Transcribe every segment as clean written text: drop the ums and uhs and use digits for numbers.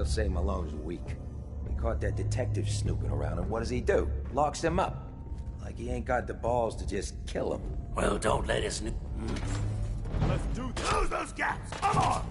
still say Malone's weak. We caught that detective snooping around, and what does he do? Locks him up. Like he ain't got the balls to just kill him. Well, don't let us... Let's do this. Close those gaps! Come on!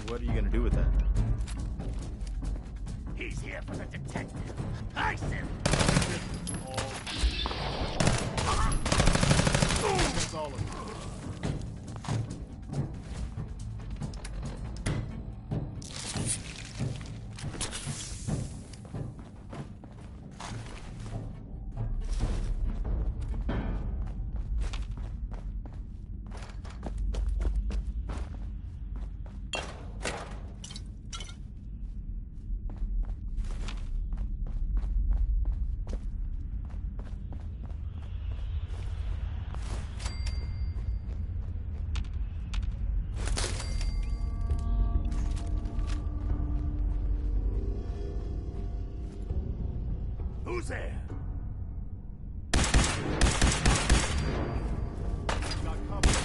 What are you gonna do with that? He's here for the detective. Ice him! That's all of it. Who's there? Got company.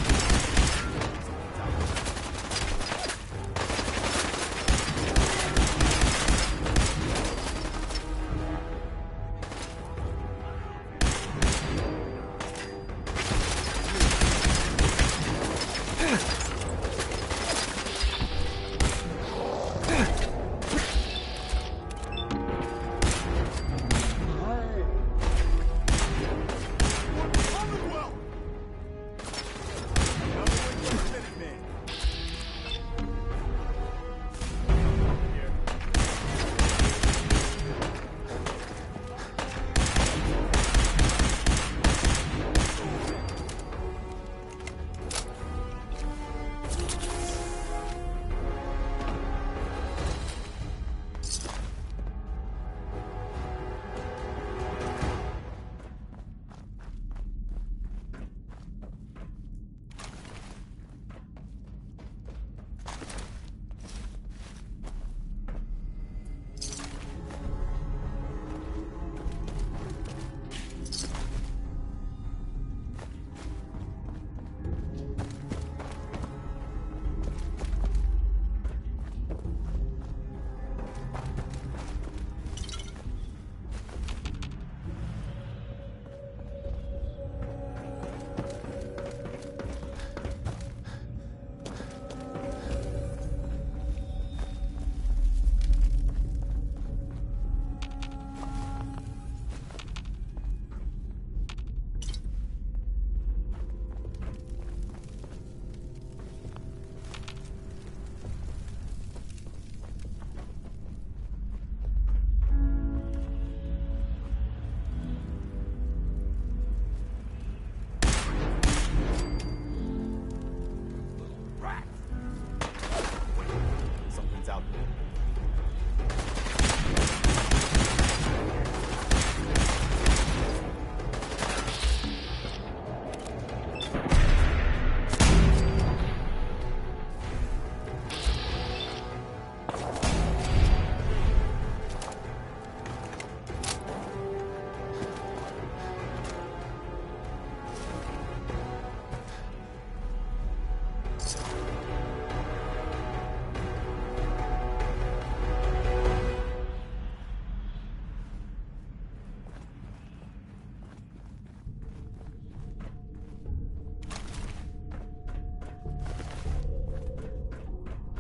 Something's out there.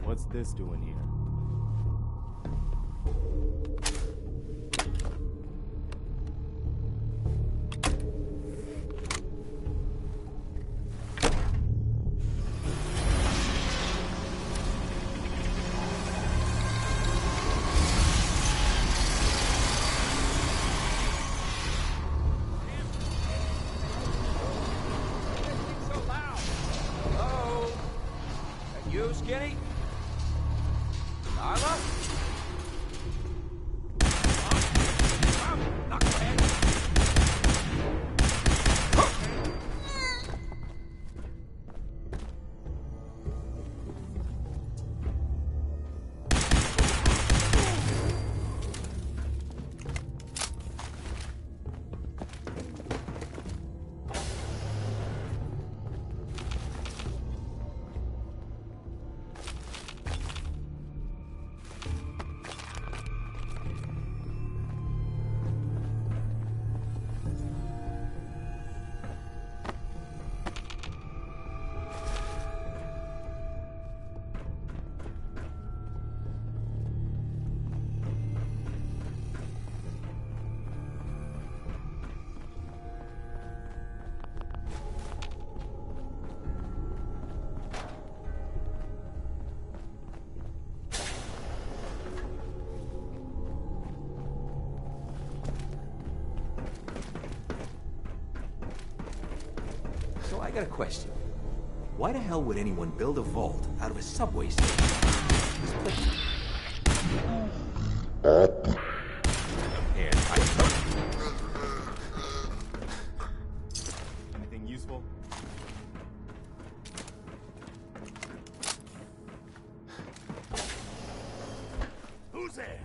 What's this doing here? You, Skinny? got a question. Why the hell would anyone build a vault out of a subway station? This place... Anything useful? Who's there?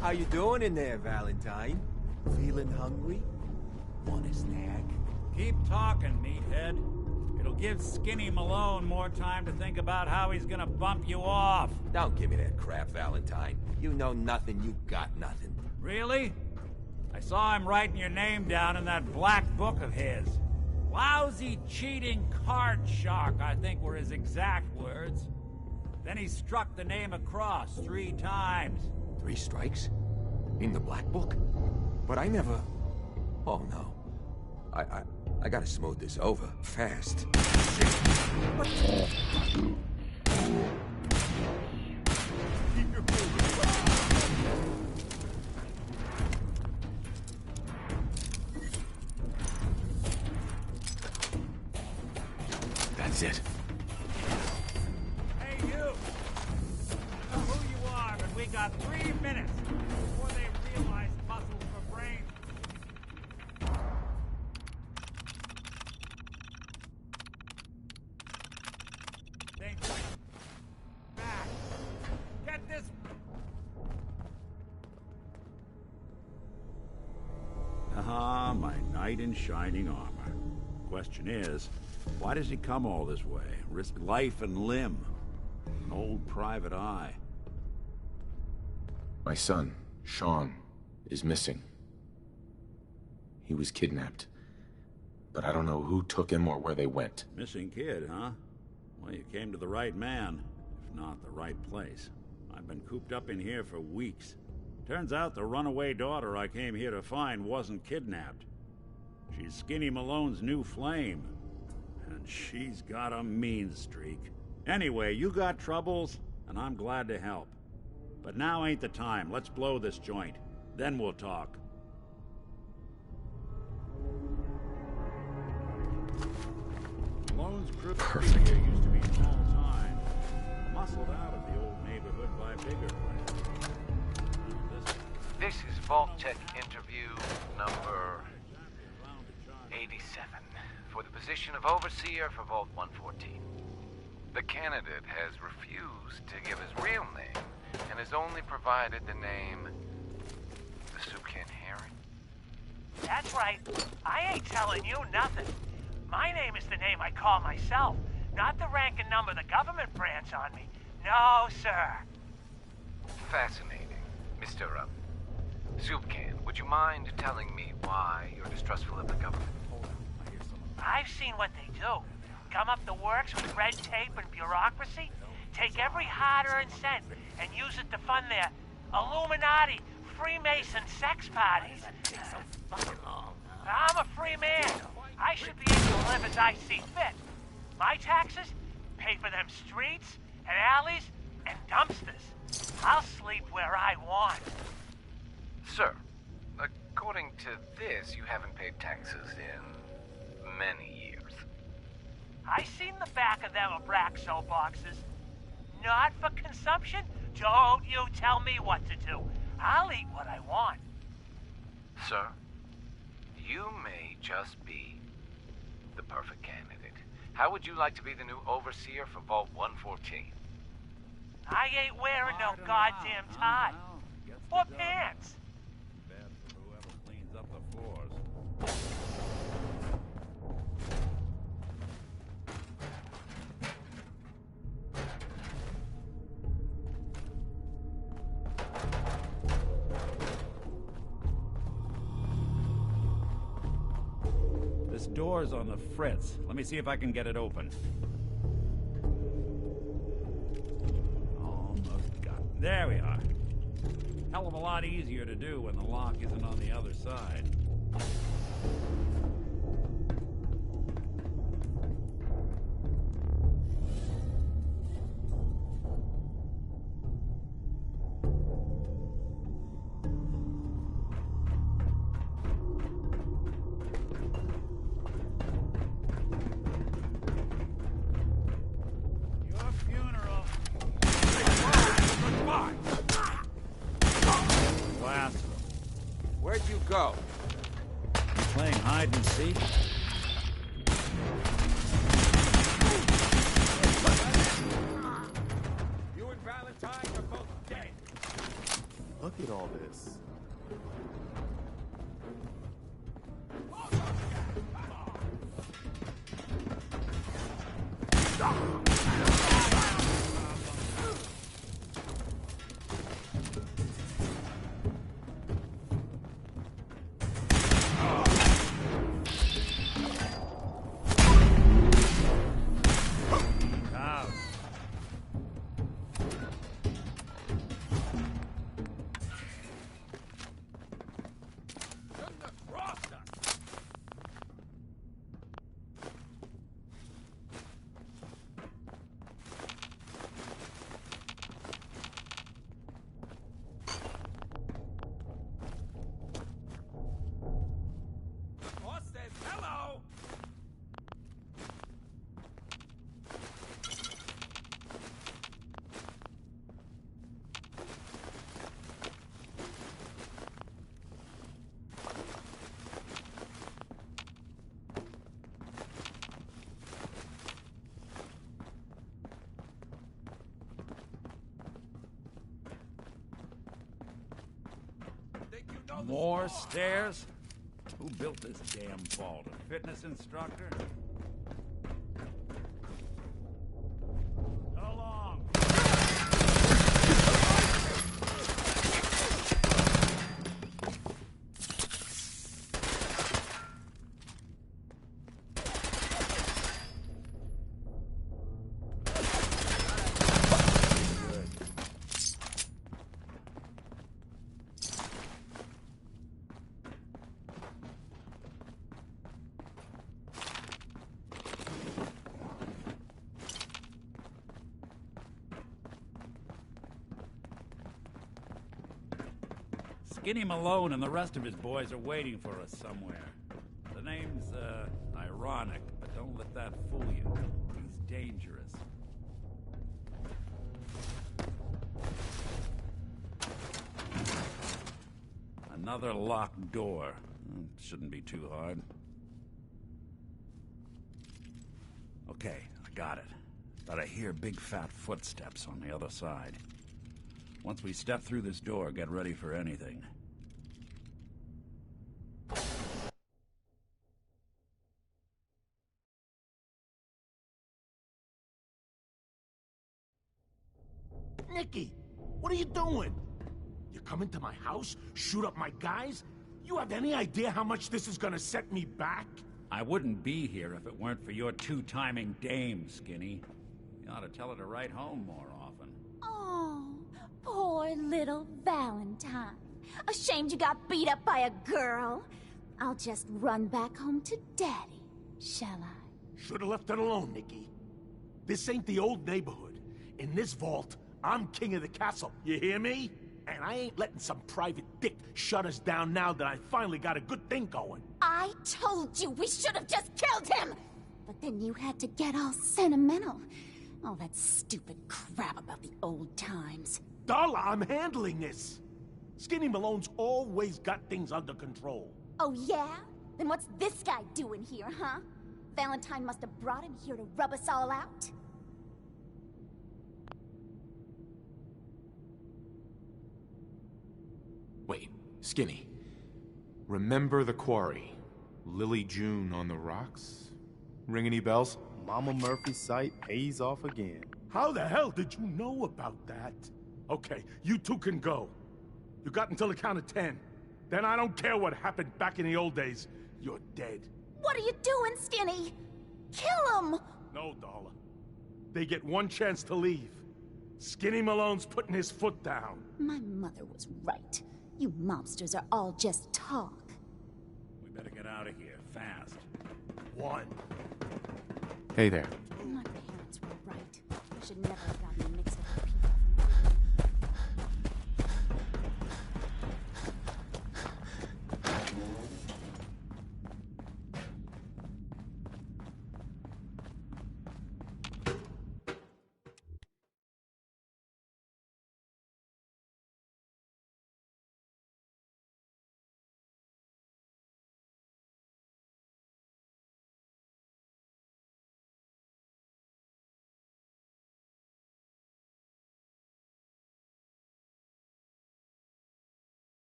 How you doing in there, Valentine? Feeling hungry? Want a snack? Keep talking, meathead. It'll give Skinny Malone more time to think about how he's gonna bump you off. Don't give me that crap, Valentine. You know nothing, you got nothing. Really? I saw him writing your name down in that black book of his. Lousy, cheating card shark, I think were his exact words. Then he struck the name across 3 times. 3 strikes? In the black book? But I never... Oh, no. I gotta smooth this over, fast. Keep your cool. That's it. Hey, you! I know who you are, but we got 3 minutes before they realize muscles for brains. They back. Get this. Ah, my knight in shining armor. Question is, why does he come all this way? Risk life and limb? An old private eye. My son, Sean, is missing. He was kidnapped. But I don't know who took him or where they went. Missing kid, huh? Well, you came to the right man, if not the right place. I've been cooped up in here for weeks. Turns out the runaway daughter I came here to find wasn't kidnapped. She's Skinny Malone's new flame. And she's got a mean streak. Anyway, you got troubles, and I'm glad to help. But now ain't the time. Let's blow this joint. Then we'll talk. Malone's crew Perfect. here used to be small time. Muscled out of the old neighborhood by bigger players. This is Vault-Tec interview number 87 for the position of Overseer for Vault 114. The candidate has refused to give his real name and has only provided the name the Soup Can Herring. That's right. I ain't telling you nothing. My name is the name I call myself, not the rank and number the government brands on me. No, sir. Fascinating. Mr. Soup Can, would you mind telling me why you're distrustful of the government? I've seen what they do. Come up the works with red tape and bureaucracy, take every hard-earned cent and use it to fund their Illuminati, Freemason sex parties. I'm a free man. I should be able to live as I see fit. My taxes pay for them streets and alleys and dumpsters. I'll sleep where I want. Sir, according to this, you haven't paid taxes in many years. I seen the back of them Abraxo boxes. Not for consumption. Don't you tell me what to do. I'll eat what I want. Sir, you may just be the perfect candidate. How would you like to be the new overseer for Vault 114? I ain't wearing no goddamn tie. Or pants. Bad for whoever cleans up the floors. This door's on the fritz. Let me see if I can get it open. Almost got it. There we are. Hell of a lot easier to do when the lock isn't on the other side. Your funeral. Blast them. Where'd you go? Playing hide and seek? You and Valentine are both dead. Look at all this. Out. Shouldn't have crossed us. The boss says hello. Think you know the More score, stairs? Who built this damn vault? A fitness instructor? Go along. Skinny Malone and the rest of his boys are waiting for us somewhere. The name's, ironic, but don't let that fool you. He's dangerous. Another locked door. Shouldn't be too hard. Okay, I got it. But I hear big fat footsteps on the other side. Once we step through this door, get ready for anything. Nicky, what are you doing? You come into my house, shoot up my guys? You have any idea how much this is gonna set me back? I wouldn't be here if it weren't for your two-timing dame, Skinny. You ought to tell her to write home more often. Oh, poor little Valentine. Ashamed you got beat up by a girl? I'll just run back home to Daddy, shall I? Should've left it alone, Nicky. This ain't the old neighborhood. In this vault, I'm king of the castle, you hear me? And I ain't letting some private dick shut us down now that I finally got a good thing going. I told you we should have just killed him! But then you had to get all sentimental. All that stupid crap about the old times. Darla, I'm handling this. Skinny Malone's always got things under control. Oh yeah? Then what's this guy doing here, huh? Valentine must have brought him here to rub us all out? Wait, Skinny. Remember the quarry? Lily June on the rocks? Ring any bells? Mama Murphy's site pays off again. How the hell did you know about that? Okay, you two can go. You got until the count of 10. Then I don't care what happened back in the old days. You're dead. What are you doing, Skinny? Kill him! No, Darla. They get one chance to leave. Skinny Malone's putting his foot down. My mother was right. You mobsters are all just talk. We better get out of here, fast. One. Hey there. My parents were right. I should never have gotten mixed up with people.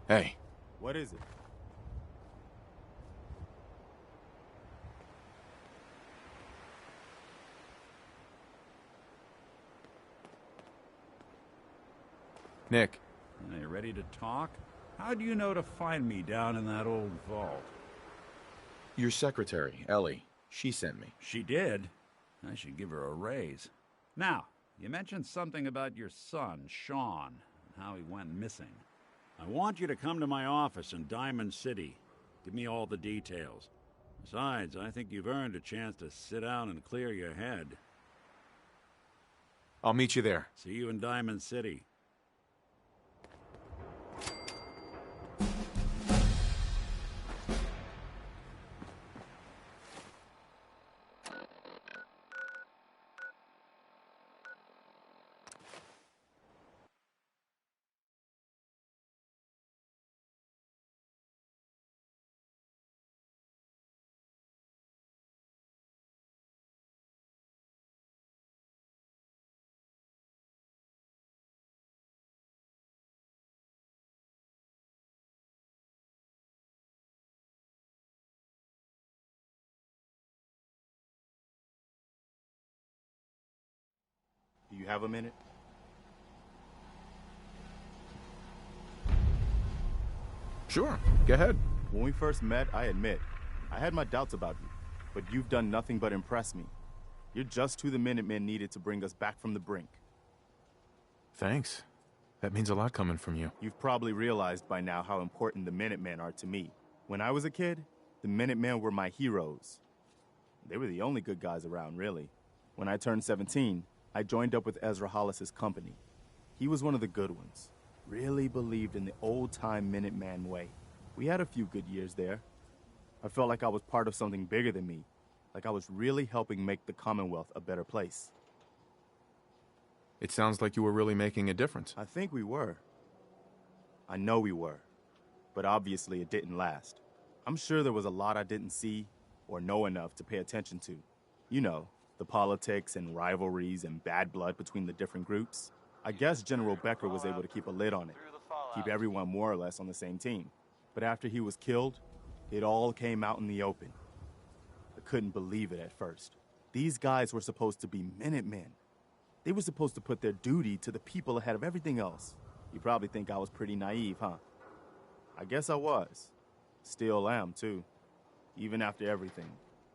Hey. What is it? Nick. Are you ready to talk? How do you know to find me down in that old vault? Your secretary, Ellie. She sent me. She did? I should give her a raise. Now, you mentioned something about your son, Sean, and how he went missing. I want you to come to my office in Diamond City. Give me all the details. Besides, I think you've earned a chance to sit down and clear your head. I'll meet you there. See you in Diamond City. Do you have a minute? Sure, go ahead. When we first met, I admit, I had my doubts about you. But you've done nothing but impress me. You're just who the Minutemen needed to bring us back from the brink. Thanks. That means a lot coming from you. You've probably realized by now how important the Minutemen are to me. When I was a kid, the Minutemen were my heroes. They were the only good guys around, really. When I turned 17, I joined up with Ezra Hollis's company. He was one of the good ones. Really believed in the old-time Minuteman way. We had a few good years there. I felt like I was part of something bigger than me. Like I was really helping make the Commonwealth a better place. It sounds like you were really making a difference. I think we were. I know we were. But obviously it didn't last. I'm sure there was a lot I didn't see or know enough to pay attention to. You know, the politics and rivalries and bad blood between the different groups. I guess General Becker was able to keep a lid on it, keep everyone more or less on the same team. But after he was killed, it all came out in the open. I couldn't believe it at first. These guys were supposed to be Minutemen. They were supposed to put their duty to the people ahead of everything else. You probably think I was pretty naive, huh? I guess I was. Still am, too. Even after everything,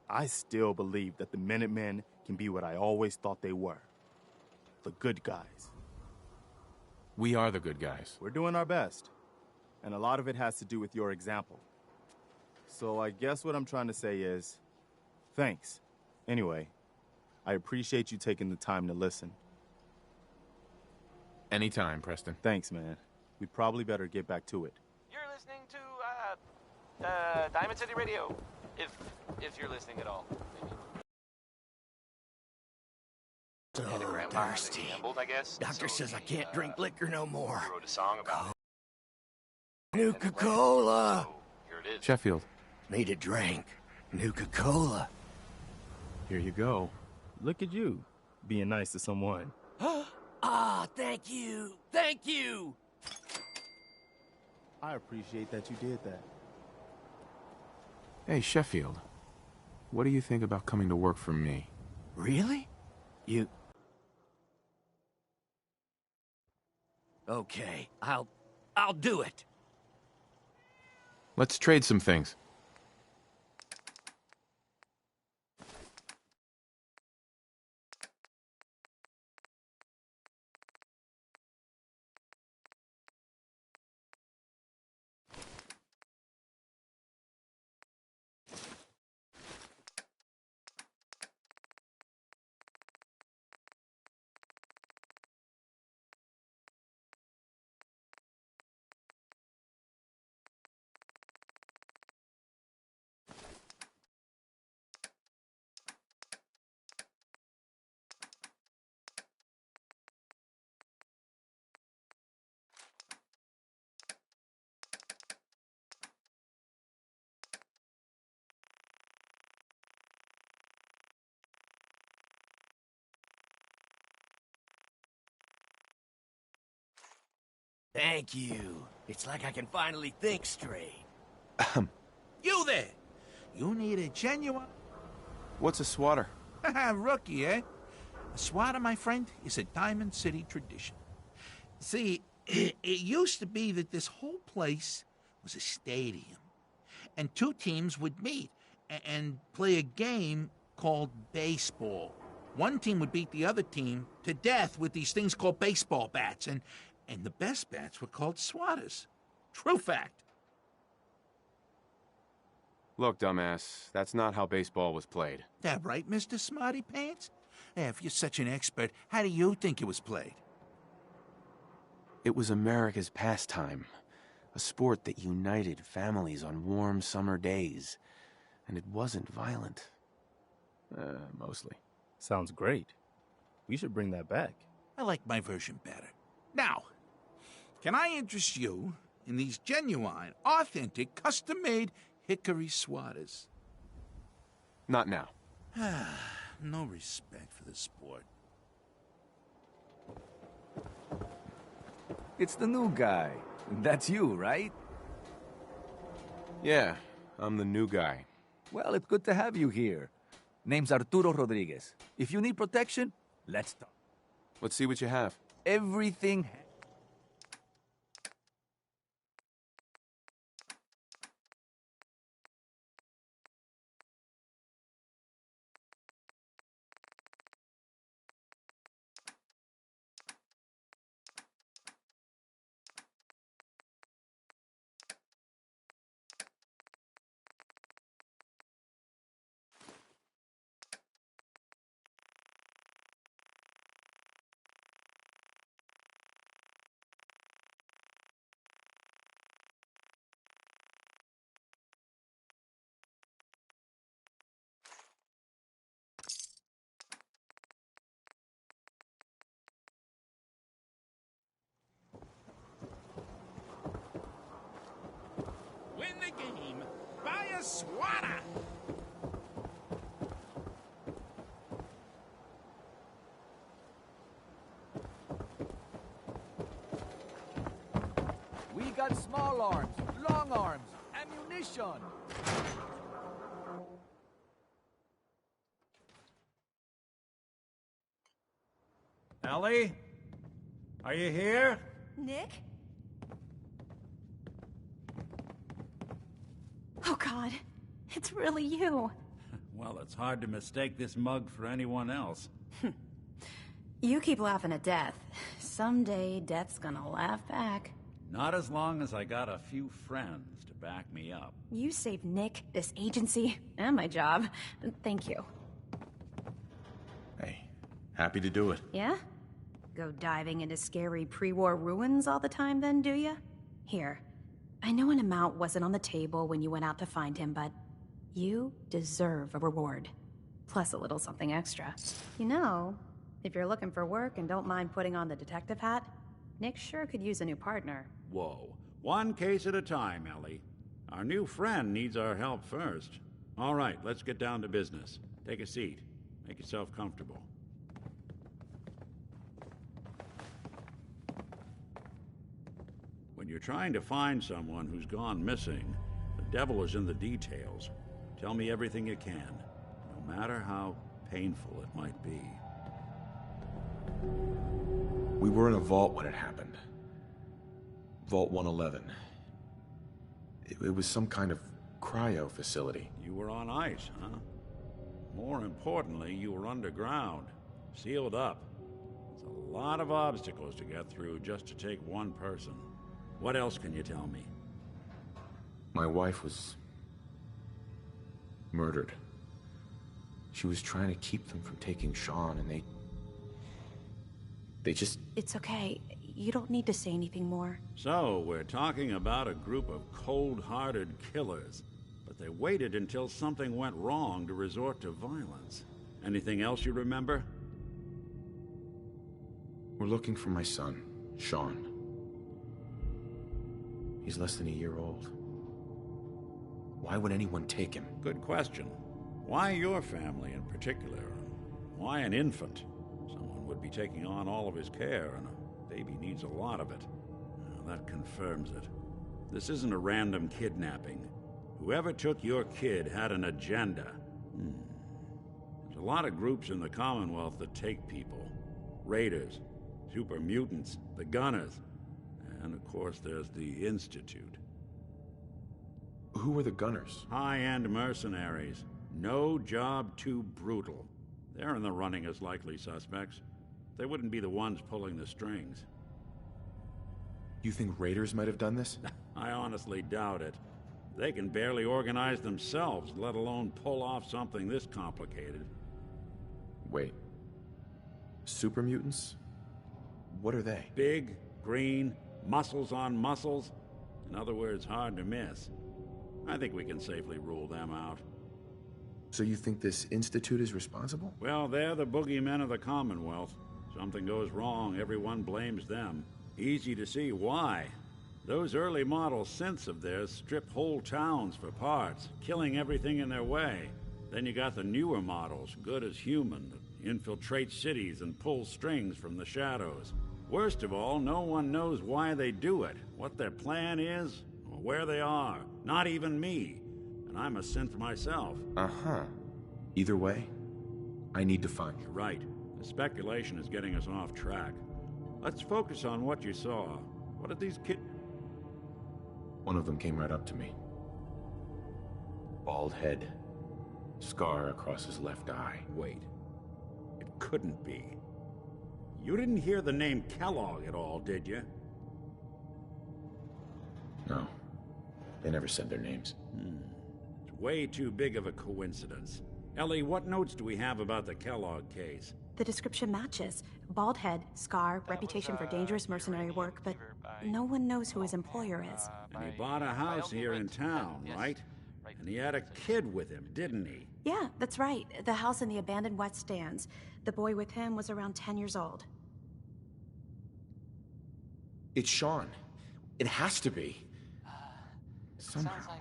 I still believe that the Minutemen can be what I always thought they were. The good guys. We are the good guys. We're doing our best. And a lot of it has to do with your example. So I guess what I'm trying to say is, thanks. Anyway, I appreciate you taking the time to listen. Anytime, Preston. Thanks, man. We probably better get back to it. You're listening to, Diamond City Radio. If you're listening at all. So thirsty. I guess. Doctor says I can't drink liquor no more. Wrote a song about Nuka-Cola! Here it is. Sheffield, Need a drink. Nuka-Cola. here you go. Look at you, being nice to someone. Thank you. Thank you. I appreciate that you did that. Hey, Sheffield, what do you think about coming to work for me? Really? You... Okay, I'll do it. Let's trade some things. Thank you. It's like I can finally think straight. You there! You need a genuine What's a swatter? rookie, eh? A swatter, my friend, is a Diamond City tradition. See, it used to be that this whole place was a stadium, and two teams would meet and play a game called baseball. One team would beat the other team to death with these things called baseball bats, and the best bats were called swatters. True fact. Look, dumbass, that's not how baseball was played. That right, Mr. Smarty Pants? Yeah, if you're such an expert, how do you think it was played? It was America's pastime, a sport that united families on warm summer days, and it wasn't violent. Mostly. Sounds great. We should bring that back. I like my version better. Now, can I interest you in these genuine, authentic, custom-made hickory swatters? Not now. No respect for the sport. It's the new guy. That's you, right? Yeah, I'm the new guy. Well, it's good to have you here. Name's Arturo Rodriguez. If you need protection, let's talk. Let's see what you have. Everything... a swatter! We got small arms, long arms, ammunition. Ellie? Are you here? Nick? Oh, God. It's really you. Well, it's hard to mistake this mug for anyone else. You keep laughing at death. Someday, death's gonna laugh back. Not as long as I got a few friends to back me up. You saved Nick, this agency, and my job. Thank you. Hey, happy to do it. Yeah? Go diving into scary pre-war ruins all the time then, do ya? Here, I know an amount wasn't on the table when you went out to find him, but you deserve a reward. Plus a little something extra. You know, if you're looking for work and don't mind putting on the detective hat, Nick sure could use a new partner. Whoa. One case at a time, Ellie. Our new friend needs our help first. All right, let's get down to business. Take a seat. Make yourself comfortable. When you're trying to find someone who's gone missing, the devil is in the details. Tell me everything you can, no matter how painful it might be. We were in a vault when it happened. Vault 111. It was some kind of cryo facility. You were on ice, huh? More importantly, you were underground, sealed up. It's a lot of obstacles to get through just to take one person. What else can you tell me? My wife was murdered. She was trying to keep them from taking Sean, and they just... It's okay. You don't need to say anything more. So, we're talking about a group of cold-hearted killers, but they waited until something went wrong to resort to violence. Anything else you remember? We're looking for my son, Sean. He's less than a year old. Why would anyone take him? Good question. Why your family in particular? Why an infant? Someone would be taking on all of his care, and a baby needs a lot of it. Well, that confirms it. This isn't a random kidnapping. Whoever took your kid had an agenda. There's a lot of groups in the Commonwealth that take people. Raiders, super mutants, the Gunners, and of course there's the Institute. Who were the Gunners? High-end mercenaries. No job too brutal. They're in the running as likely suspects. They wouldn't be the ones pulling the strings. You think raiders might have done this? I honestly doubt it. They can barely organize themselves, let alone pull off something this complicated. Wait. Super mutants? What are they? Big, green, muscles on muscles. In other words, hard to miss. I think we can safely rule them out. So you think this Institute is responsible? Well, they're the boogeymen of the Commonwealth. Something goes wrong, everyone blames them. Easy to see why. Those early model synths of theirs strip whole towns for parts, killing everything in their way. Then you got the newer models, good as human, that infiltrate cities and pull strings from the shadows. Worst of all, no one knows why they do it, what their plan is, or where they are. Not even me. And I'm a synth myself. Uh-huh. Either way, I need to find you. Right. The speculation is getting us off track. Let's focus on what you saw. What did these kids... One of them came right up to me. Bald head. Scar across his left eye. Wait. It couldn't be. You didn't hear the name Kellogg at all, did you? No. They never said their names. It's way too big of a coincidence. Ellie, what notes do we have about the Kellogg case? The description matches. Bald head, scar, reputation for dangerous mercenary work, but no one knows who his employer is. And he bought a house here in town, right? And he had a kid with him, didn't he? Yeah, that's right. The house in the abandoned West Stands. The boy with him was around 10 years old. It's Sean. It has to be. Somehow.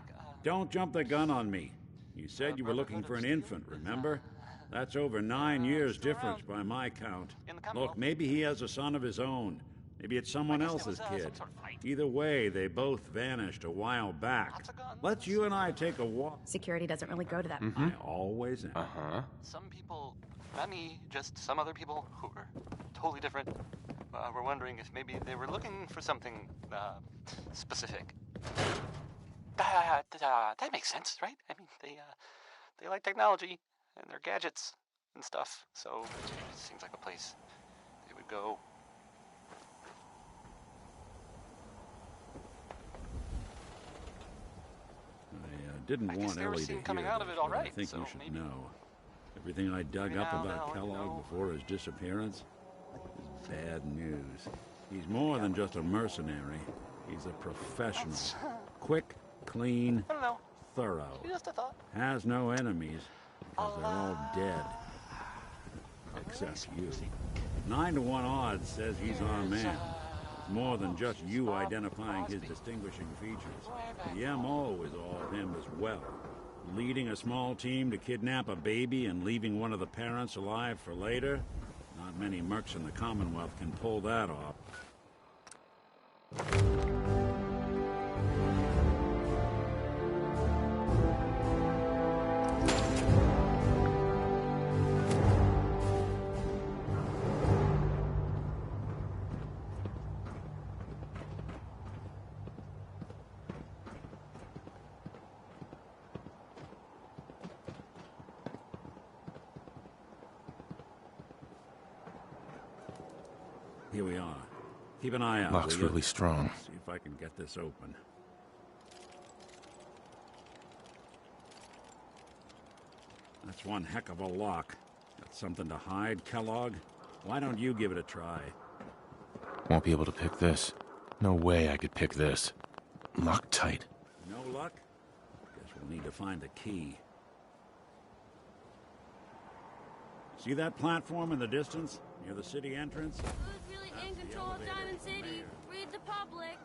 don't jump the gun on me. You said you were looking for an infant, remember? That's over 9 years difference by my count. Look, maybe he has a son of his own. Maybe it's someone else's kid. Either way, they both vanished a while back. Let's you and I take a walk. Security doesn't really go to that. I always am. Some people, not me, just some other people who are totally different, were wondering if maybe they were looking for something specific. That makes sense, right? I mean, they like technology and their gadgets and stuff, so it seems like a place they would go. I didn't want Ellie to hear coming out of it this, all but I right, think so you should maybe. know. Everything I dug up about Kellogg before his disappearance is bad news. He's more than just a mercenary. He's a professional. Quick, clean, thorough. Just a thought. Has no enemies, because they're all dead. Except you. 9 to 1 odds says he's our man. More than just you identifying his distinguishing features. The MO is all of him as well. Leading a small team to kidnap a baby and leaving one of the parents alive for later? Not many mercs in the Commonwealth can pull that off. Here we are. Keep an eye out. Lock's really strong. See if I can get this open. That's one heck of a lock. Got something to hide, Kellogg? Why don't you give it a try? Won't be able to pick this. No way I could pick this. Locked tight. No luck? Guess we'll need to find the key. See that platform in the distance? Near the city entrance? Who's really in control of Diamond City? Read the public.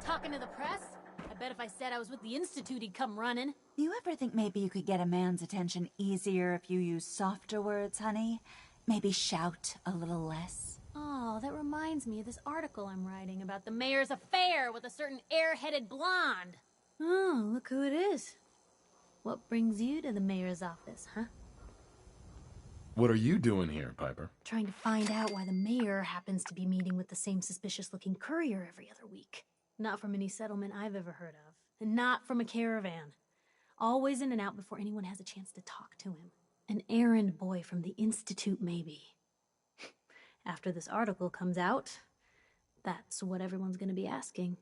Talking to the press? I bet if I said I was with the Institute, he'd come running. You ever think maybe you could get a man's attention easier if you use softer words, honey? Maybe shout a little less? Oh, that reminds me of this article I'm writing about the mayor's affair with a certain air-headed blonde. Oh, look who it is. What brings you to the mayor's office, huh? What are you doing here, Piper? Trying to find out why the mayor happens to be meeting with the same suspicious-looking courier every other week. Not from any settlement I've ever heard of. And not from a caravan. Always in and out before anyone has a chance to talk to him. An errand boy from the Institute, maybe. After this article comes out, that's what everyone's gonna be asking.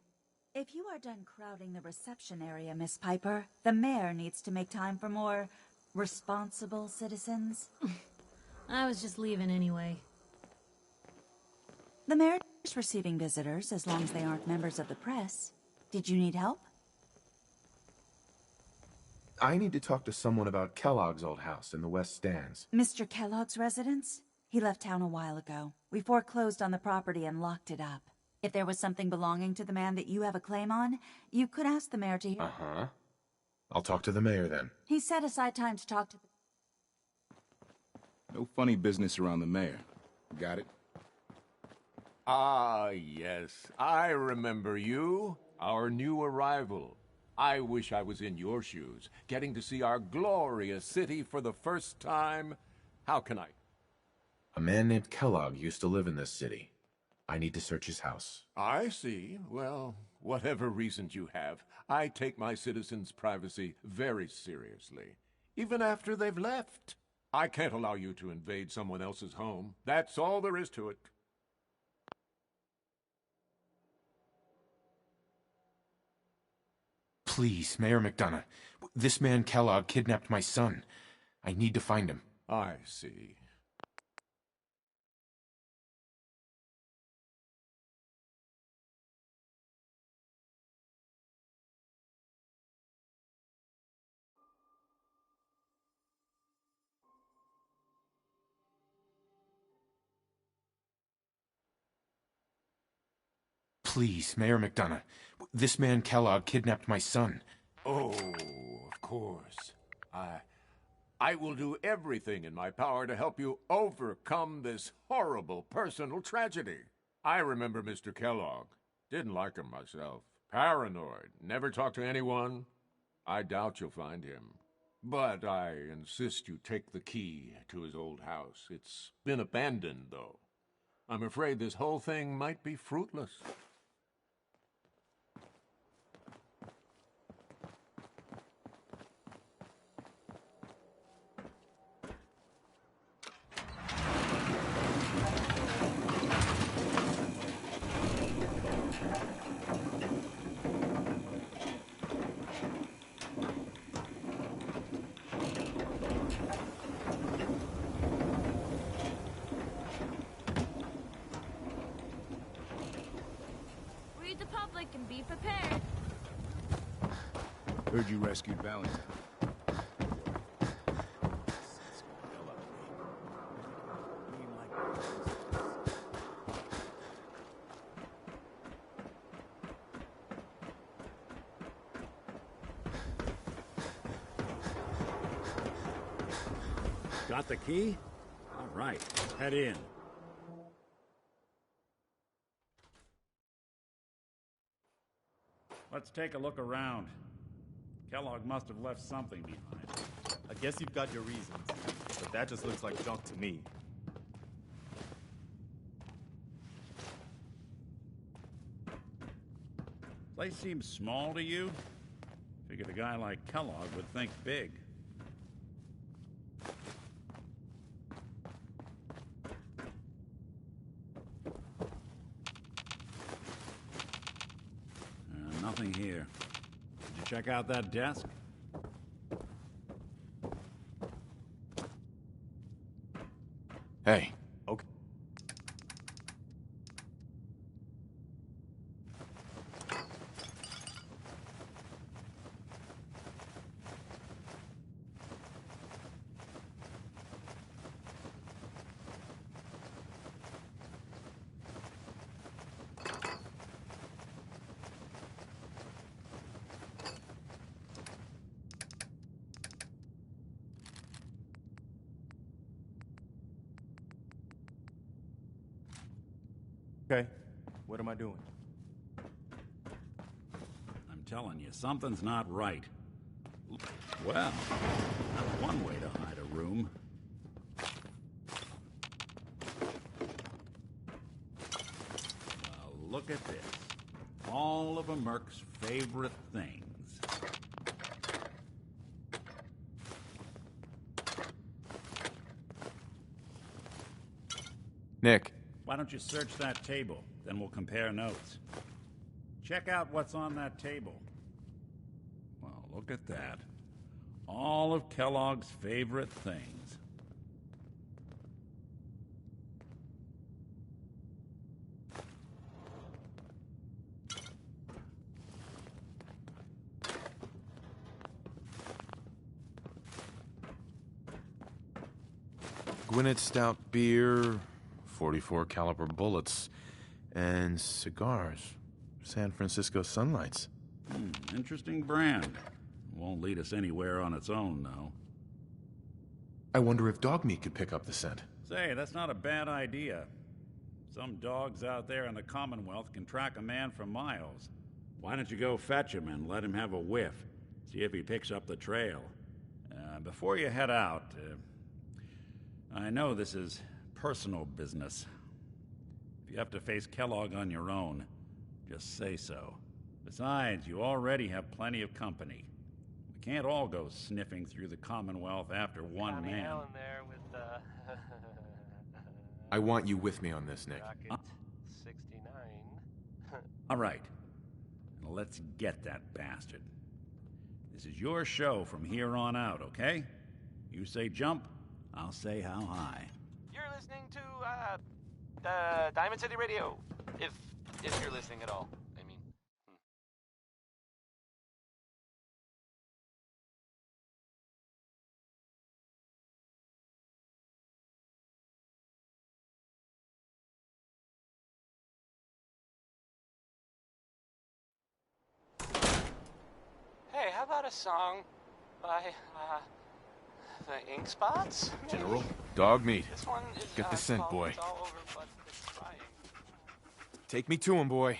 If you are done crowding the reception area, Miss Piper, the mayor needs to make time for more responsible citizens. I was just leaving anyway. The mayor is receiving visitors as long as they aren't members of the press. Did you need help? I need to talk to someone about Kellogg's old house in the West Stands. Mr. Kellogg's residence? He left town a while ago. We foreclosed on the property and locked it up. If there was something belonging to the man that you have a claim on, you could ask the mayor to hear. Uh-huh. I'll talk to the mayor then. He set aside time to talk to the... No funny business around the mayor. Got it? Ah, yes. I remember you. Our new arrival. I wish I was in your shoes, getting to see our glorious city for the first time. How can I? A man named Kellogg used to live in this city. I need to search his house. I see. Well, whatever reasons you have, I take my citizens' privacy very seriously. Even after they've left. I can't allow you to invade someone else's home. That's all there is to it. Please, Mayor McDonough. This man Kellogg kidnapped my son. I need to find him. I see. Please, Mayor McDonough. This man Kellogg kidnapped my son. Oh, of course. I will do everything in my power to help you overcome this horrible personal tragedy. I remember Mr. Kellogg. Didn't like him myself. Paranoid. Never talked to anyone. I doubt you'll find him. But I insist you take the key to his old house. It's been abandoned, though. I'm afraid this whole thing might be fruitless. Read the public and be prepared. Heard you rescued Valentine. Got the key? All right, head in. Let's take a look around. Kellogg must have left something behind. I guess you've got your reasons, but that just looks like junk to me. Place seems small to you? Figured a guy like Kellogg would think big. Nothing here. Did you check out that desk? Hey. Okay. Okay, what am I doing? I'm telling you, something's not right. Well, that's one way to hide a room. Well, look at this. All of a Merc's favorite things. Nick. Why don't you search that table? Then we'll compare notes. Check out what's on that table. Well, look at that. All of Kellogg's favorite things. Gwinnett Stout beer, 44 caliber bullets, and cigars. San Francisco Sunlights. Interesting brand. Won't lead us anywhere on its own, though. I wonder if dog meat could pick up the scent. Say, that's not a bad idea. Some dogs out there in the Commonwealth can track a man for miles. Why don't you go fetch him and let him have a whiff? See if he picks up the trail. Before you head out, I know this is personal business. If you have to face Kellogg on your own, just say so. Besides, you already have plenty of company. We can't all go sniffing through the Commonwealth after one man. Helen there with I want you with me on this, Nick. Rocket 69. All right. Now let's get that bastard. This is your show from here on out, okay? You say jump, I'll say how high. You're listening to Diamond City Radio, if you're listening at all. I mean. Hey, how about a song by the Ink Spots? Maybe? General, dog meat. This one is Get the scent, boy. It's all over, but it's trying. Take me to him, boy.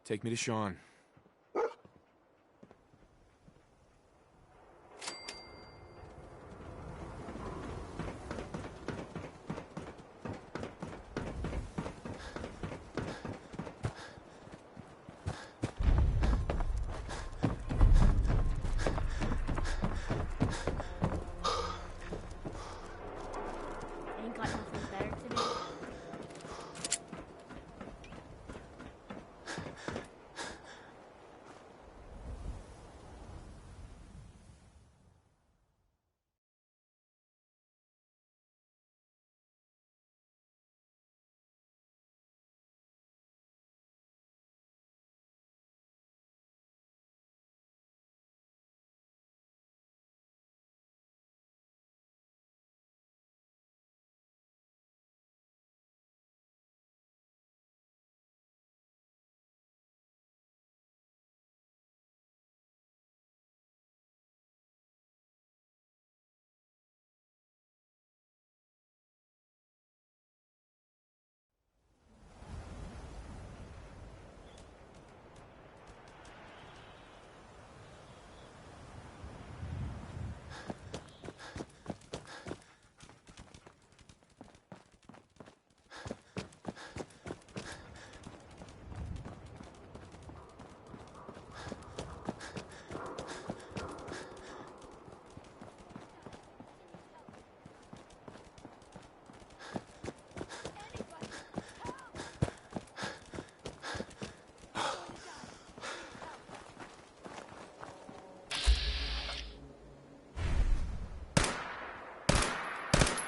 Take me to Sean. Ain't got nothing better to do.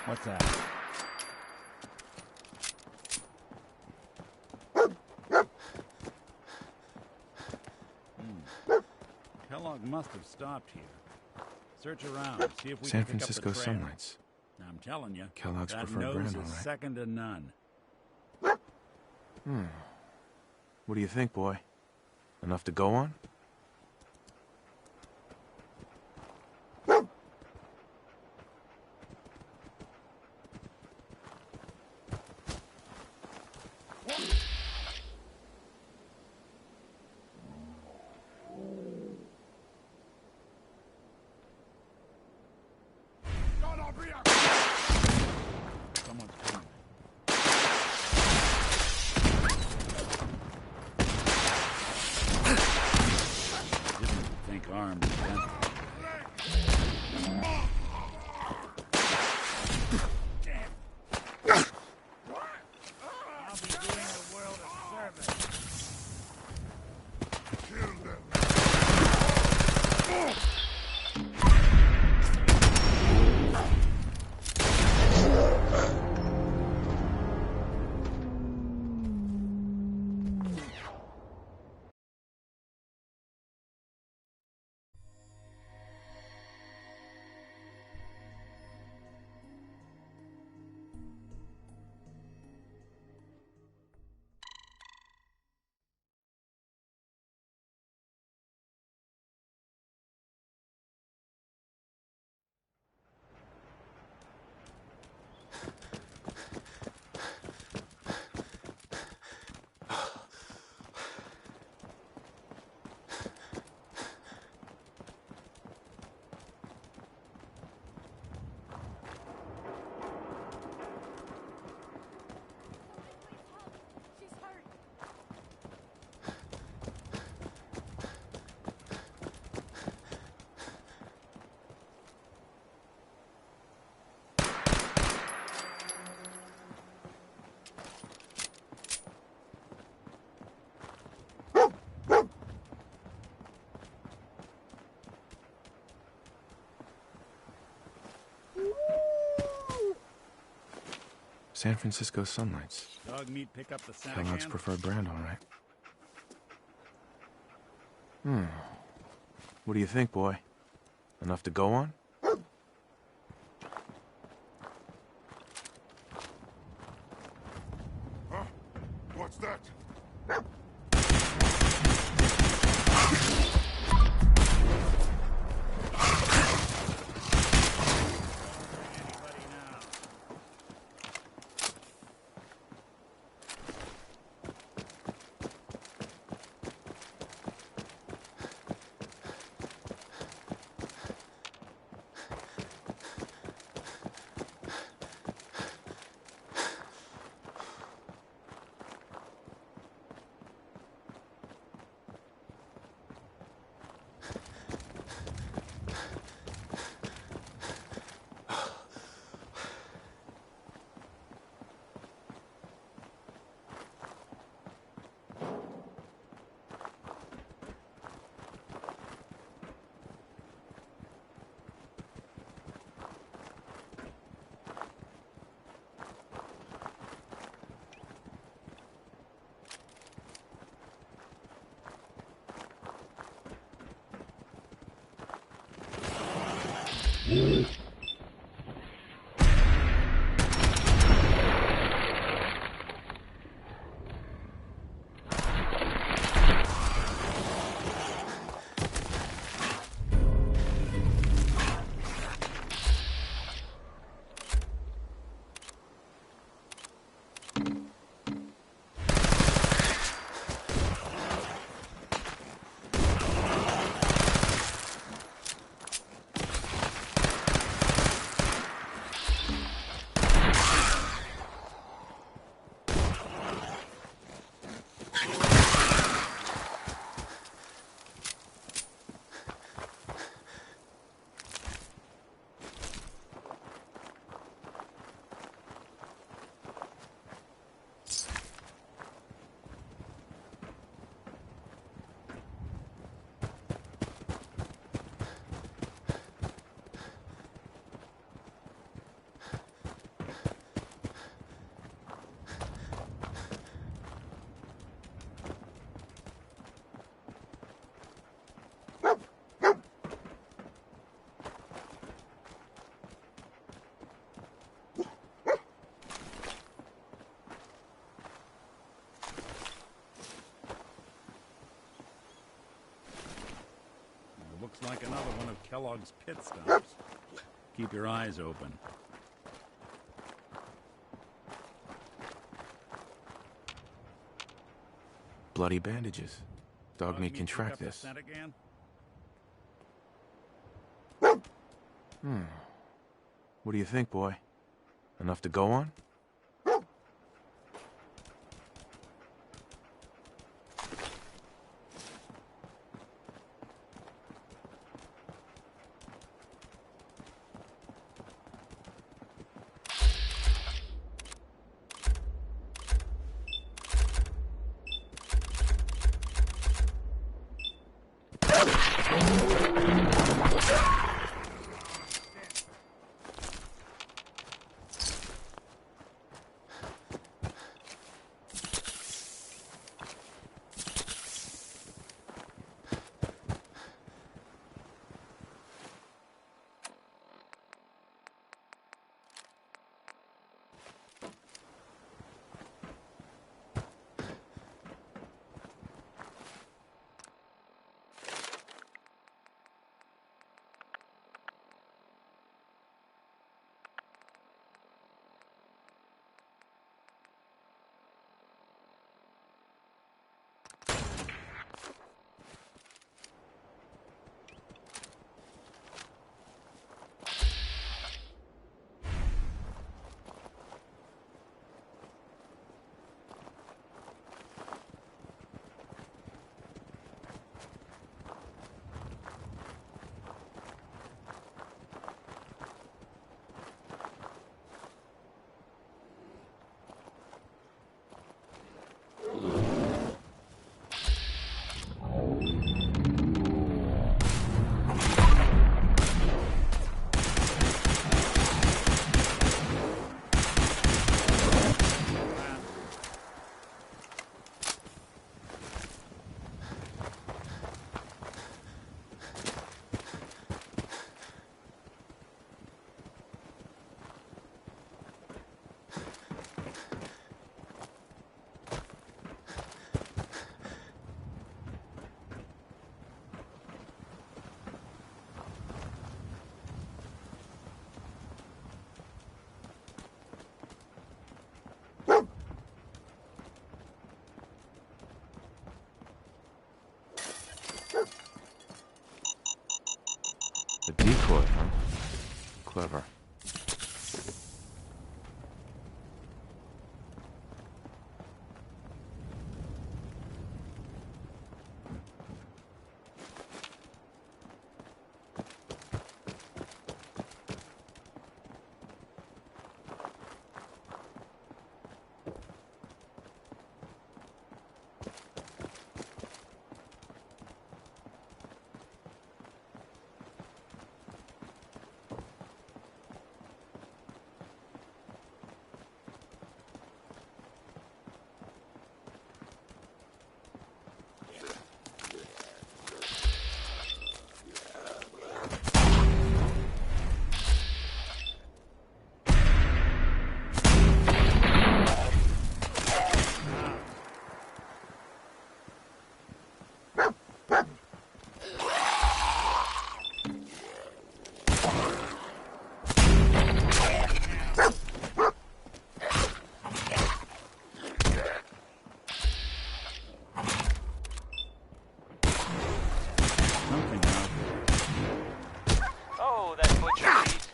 What's that? Kellogg must have stopped here. Search around, see if we San can pick Francisco up the trail. Sunlights. I'm telling you, Kellogg's that preferred nose brand, is all right. second to none. What do you think, boy? Enough to go on? Someone's coming. San Francisco Sunlights. Dog meat pick up the sack Kellogg's hand? preferred brand, all right. What do you think, boy? Enough to go on? Huh? What's that? Looks like another one of Kellogg's pit stops. Keep your eyes open. Bloody bandages. Dog meat can track this. What do you think, boy? Enough to go on? Decoy, huh? Clever. Oh, that butcher meat.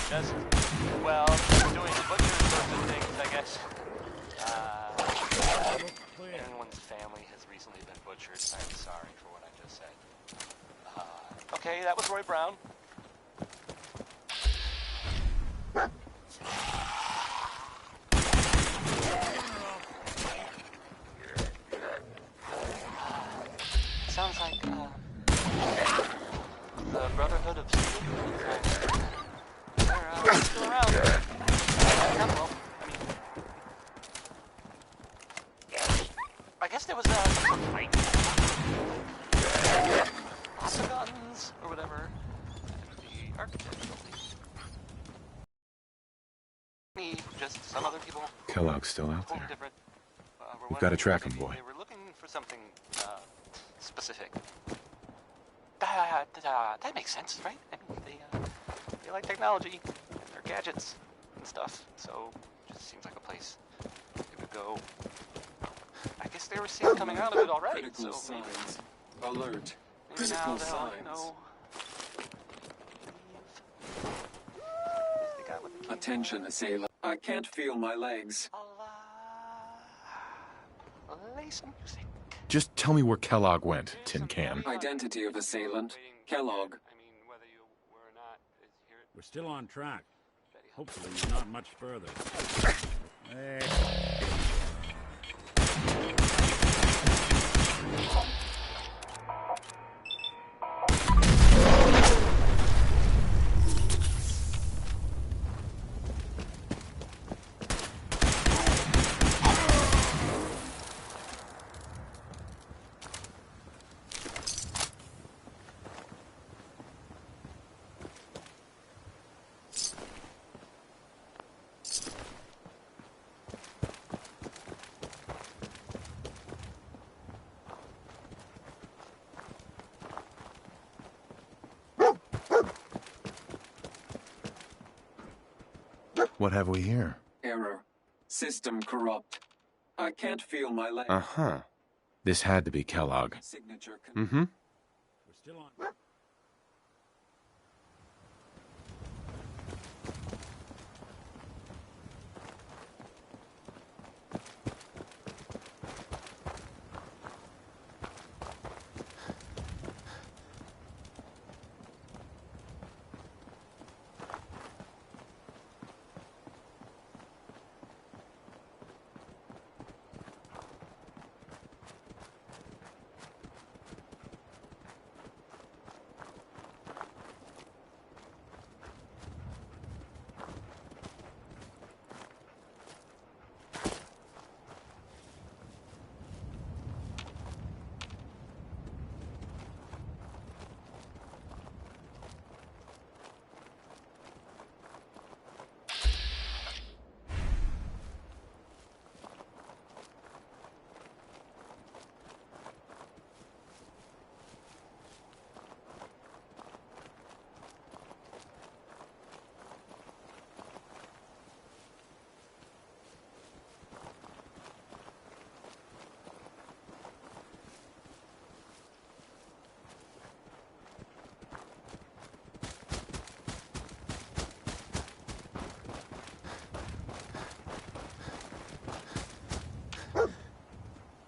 Just, well, doing butcher sorts of things, I guess. Anyone's family has recently been butchered. I'm sorry for what I just said. Okay, that was Roy Brown. Sounds like, the Brotherhood of Steel. They're, still around. Well, I guess there was a fight. Lots of guns, or whatever. The architect me, just some other people. Kellogg's still out Totally there. different. We've got to track him, boy. They were looking for something, specific. That makes sense, right? I mean, they like technology, and their gadgets and stuff, so it just seems like a place they could go. I guess they were seen coming out of it already, Critical so maybe, signs. Alert. maybe now Critical they'll, signs. you know, they got what they came Attention, assailant. I can't feel my legs. Play some music. Just tell me where Kellogg went, Tin Can. Identity of assailant. Kellogg. We're still on track. Hopefully not much further. Hey. What have we here? Error. System corrupt. I can't feel my legs. Uh-huh. This had to be Kellogg. Signature. Mm-hmm. We're still on.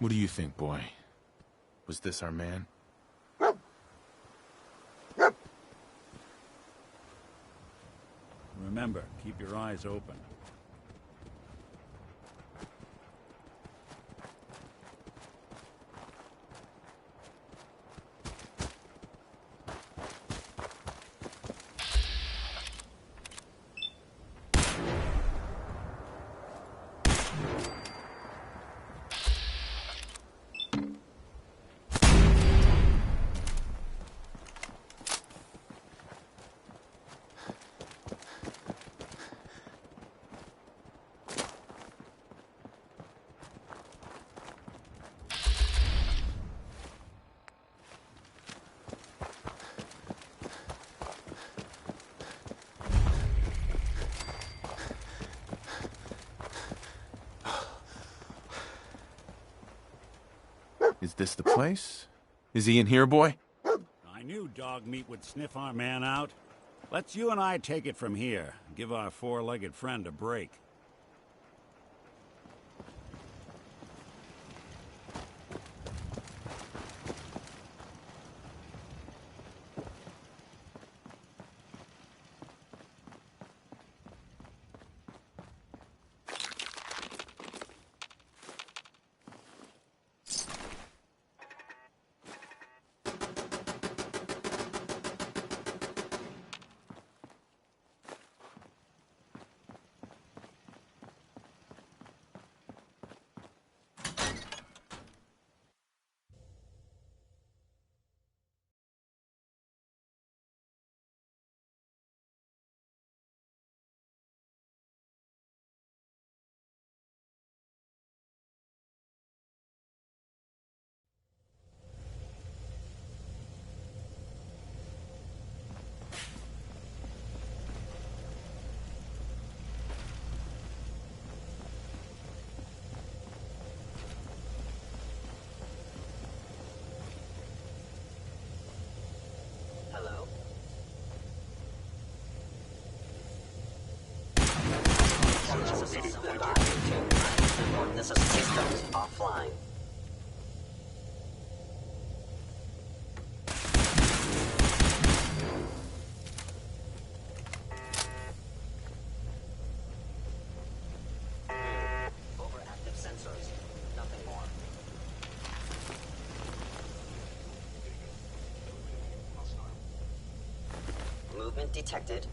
What do you think, boy? Was this our man? Remember, keep your eyes open. Is this the place? Is he in here, boy? I knew dog meat would sniff our man out. Let's you and I take it from here. Give our four-legged friend a break. This is systems offline. Overactive sensors. Nothing more. Movement detected.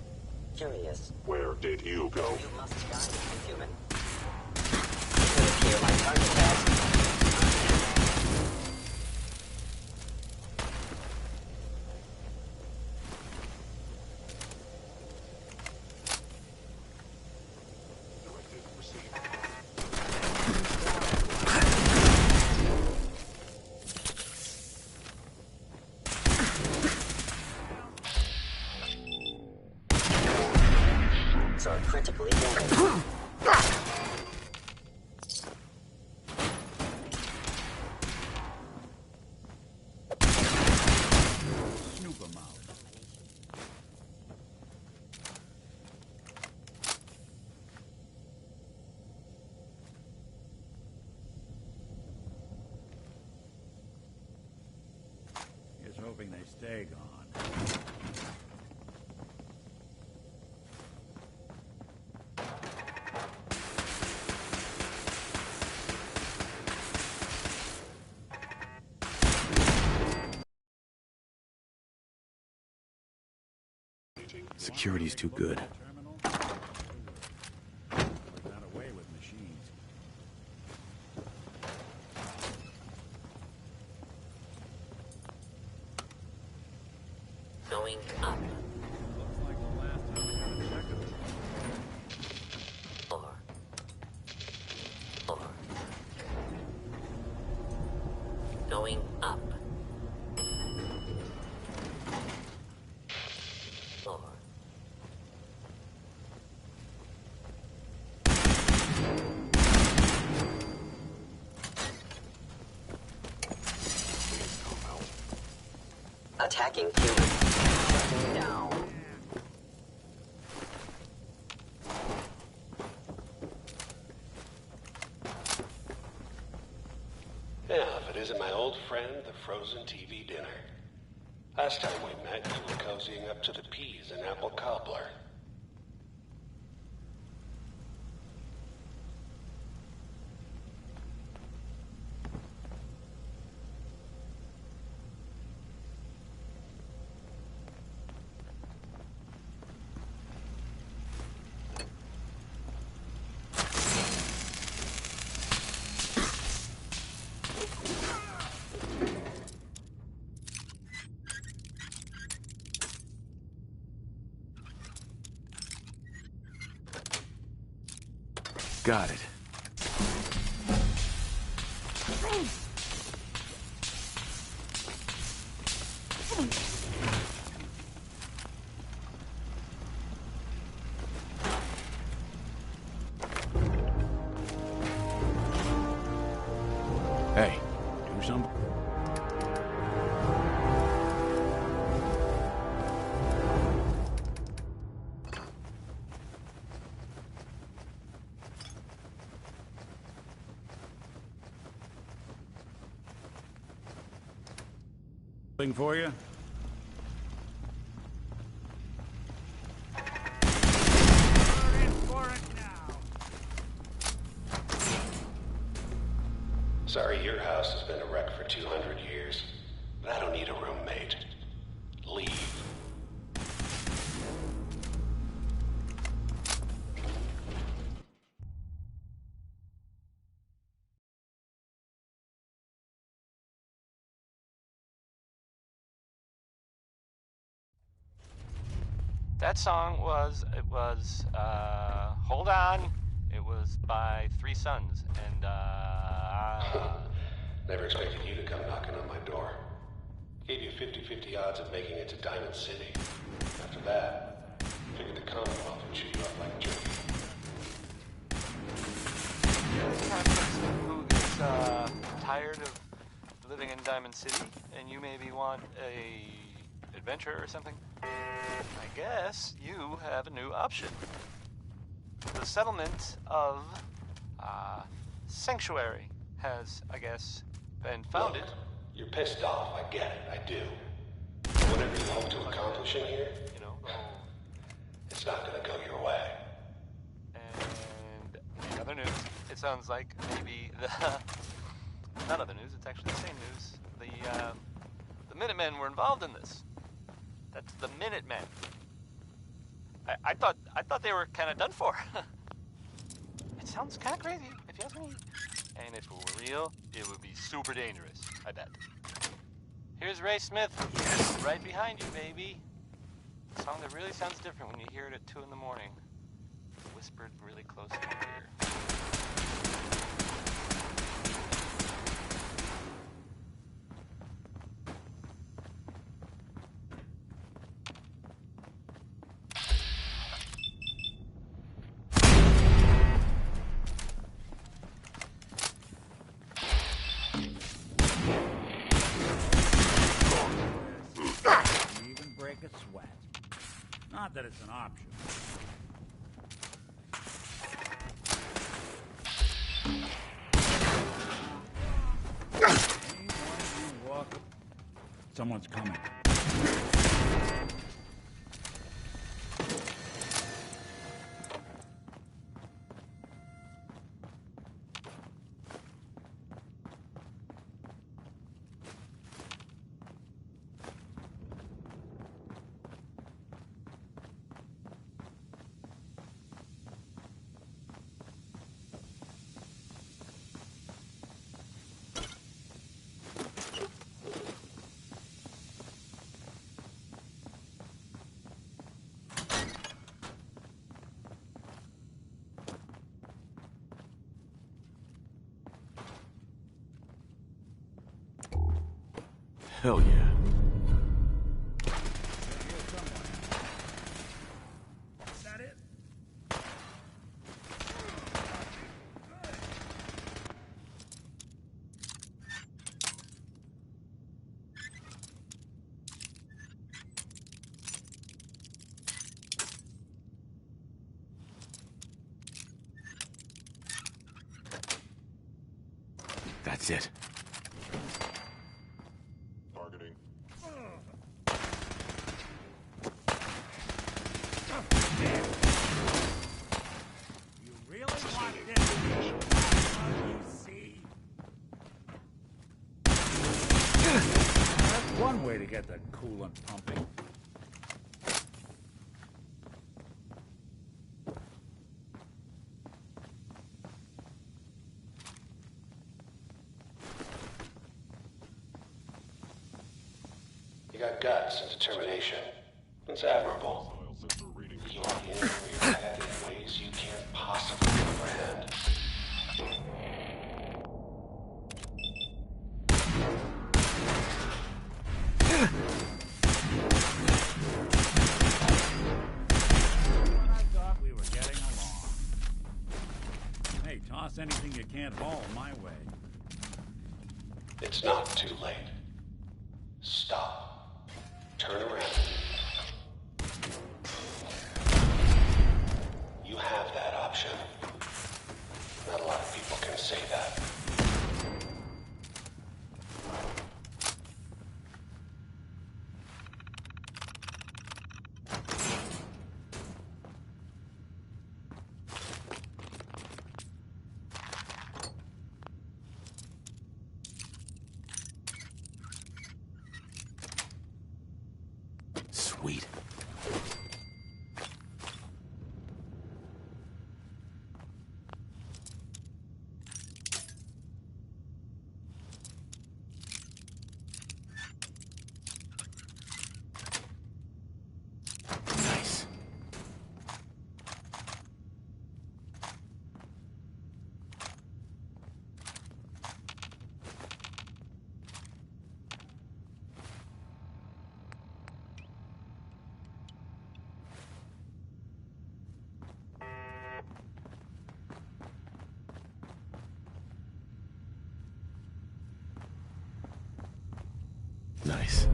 Curious. Where did you go? You must guide me, human. It would appear my target has... are critically damaged. Snoop 'em out. Here's hoping they stay gone. Security's too good. Going up. Or. Going up. Or. Attacking human. Shutting down. the frozen TV dinner. Last time we met, you were cozying up to the peas and apple cobbler. Got it. Hey, do something. Thing for you? Sorry, your house has been a wreck for 200 years. But I don't need a roommate. Leave. That song was, Hold On. It was by Three Sons, and, Never expected you to come knocking on my door. Gave you 50-50 odds of making it to Diamond City. After that, figured the Commonwealth would shoot you up like jerky. This kind of person who is, tired of living in Diamond City, and you maybe want a adventure or something? I guess you have a new option. The settlement of, Sanctuary has, I guess, been founded. Look, you're pissed off, I get it, I do. Whatever you hope to accomplish in here, you know, it's not gonna go your way. And in other news, it sounds like maybe not other news, it's actually the same news. The Minutemen were involved in this. That's the Minutemen. I thought they were kind of done for. It sounds kind of crazy, if you ask me. And if it were real, it would be super dangerous, I bet. Here's Ray Smith, right behind you, baby. A song that really sounds different when you hear it at 2 in the morning. Whispered really close in your ear. Break a sweat. Not that it's an option. Someone's coming. Hell yeah. Is that it? That's it. one way to get the coolant pumping. You got guts and determination. It's admirable. You are in over your head in ways you can't possibly comprehend. I thought we were getting along. Hey, toss anything you can't haul my way. It's not too late. Stop. Turn around. You have that option. Not a lot of people can say that. Sweet. Nice. Nice.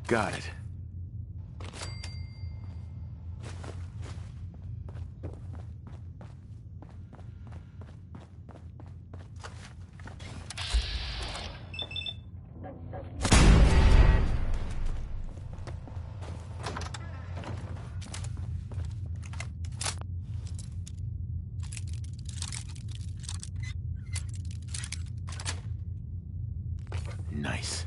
Got it. Nice.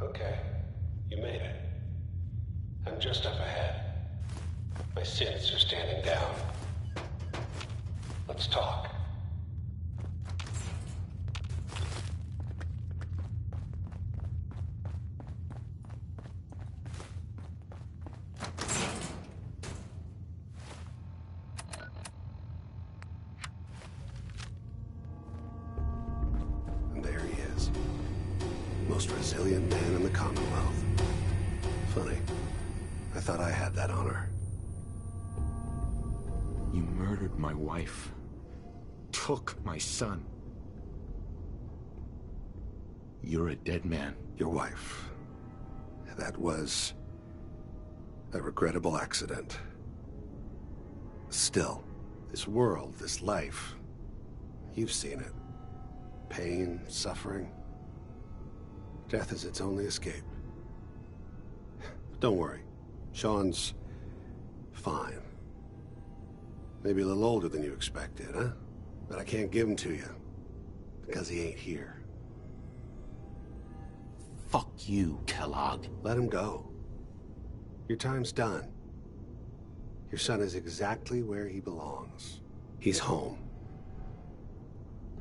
Okay. You made it. I'm just up ahead. My sins are standing down. Let's talk. And there he is. Most resilient man in the Commonwealth. Funny. I thought I had that honor. You murdered my wife. Took my son. You're a dead man. Your wife. That was a regrettable accident. Still, this world, this life, you've seen it. Pain, suffering. Death is its only escape. Don't worry. Sean's fine. Maybe a little older than you expected, huh? But I can't give him to you. Because he ain't here. Fuck you, Kellogg. Let him go. Your time's done. Your son is exactly where he belongs. He's home.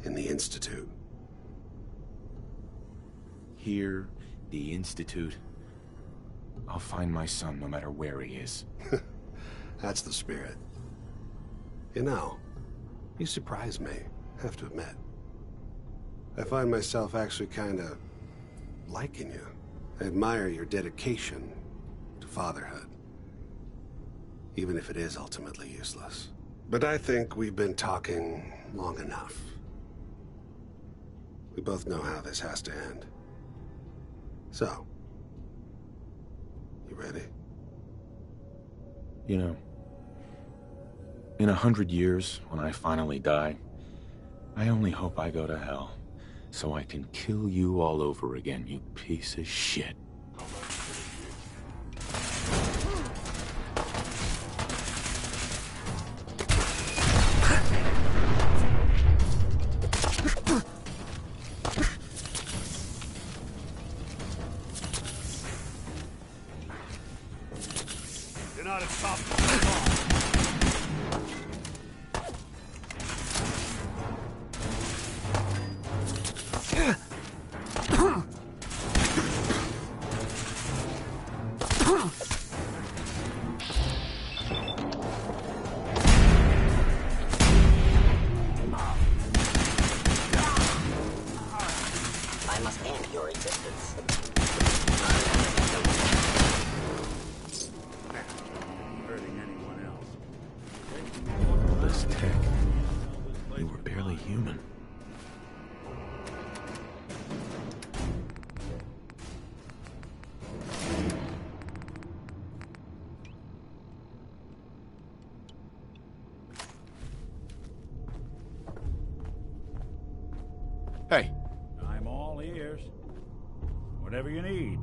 In the Institute. Here, the Institute. I'll find my son no matter where he is. That's the spirit. You know, you surprise me, have to admit. I find myself actually kind of liking you. I admire your dedication to fatherhood. Even if it is ultimately useless. But I think we've been talking long enough. We both know how this has to end. So, you ready? You know, in 100 years, when I finally die, I only hope I go to hell, so I can kill you all over again, you piece of shit. You're not as tough. I must end your existence. Hurting anyone else. All this tech. You were barely human. Hey. I'm all ears. Whatever you need.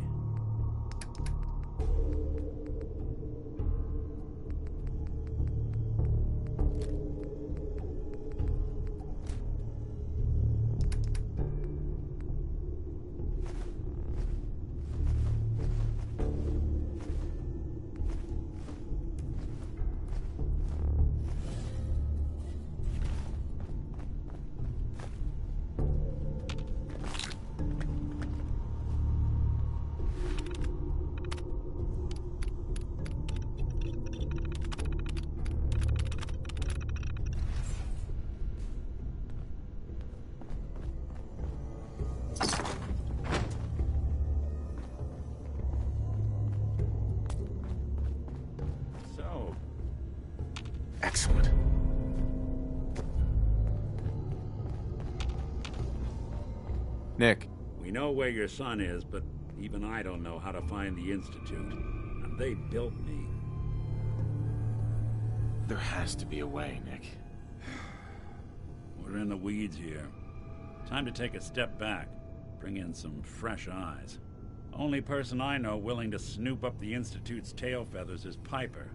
So, Excellent. Nick. we know where your son is, but even I don't know how to find the Institute. And they built me. There has to be a way, Nick. We're in the weeds here. Time to take a step back. Bring in some fresh eyes. Only person I know willing to snoop up the Institute's tail feathers is Piper,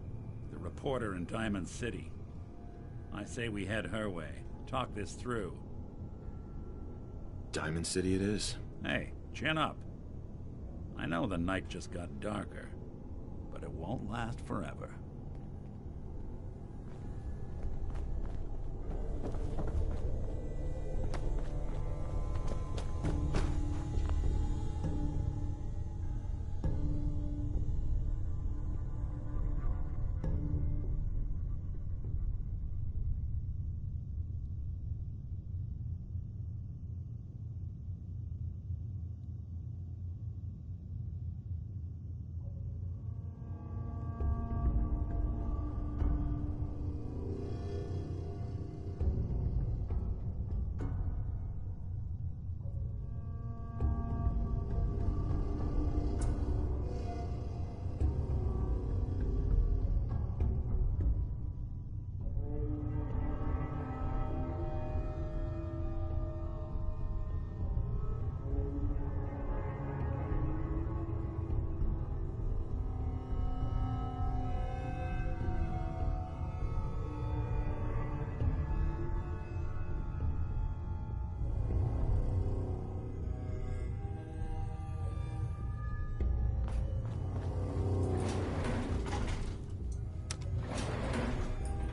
the reporter in Diamond City. I say we head her way. Talk this through. Diamond City it is. Hey, chin up. I know the night just got darker, but it won't last forever.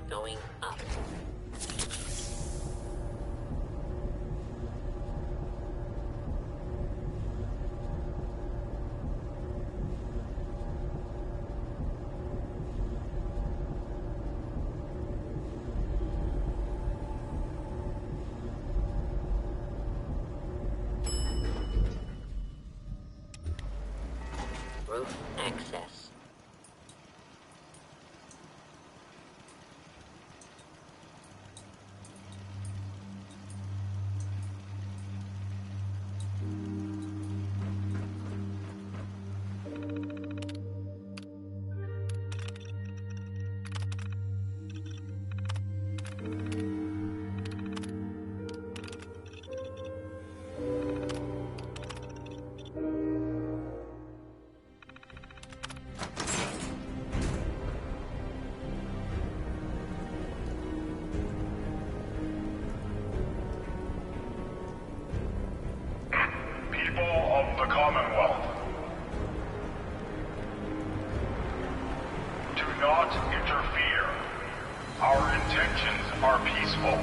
Going up. Roof access. Commonwealth. Do not interfere. Our intentions are peaceful.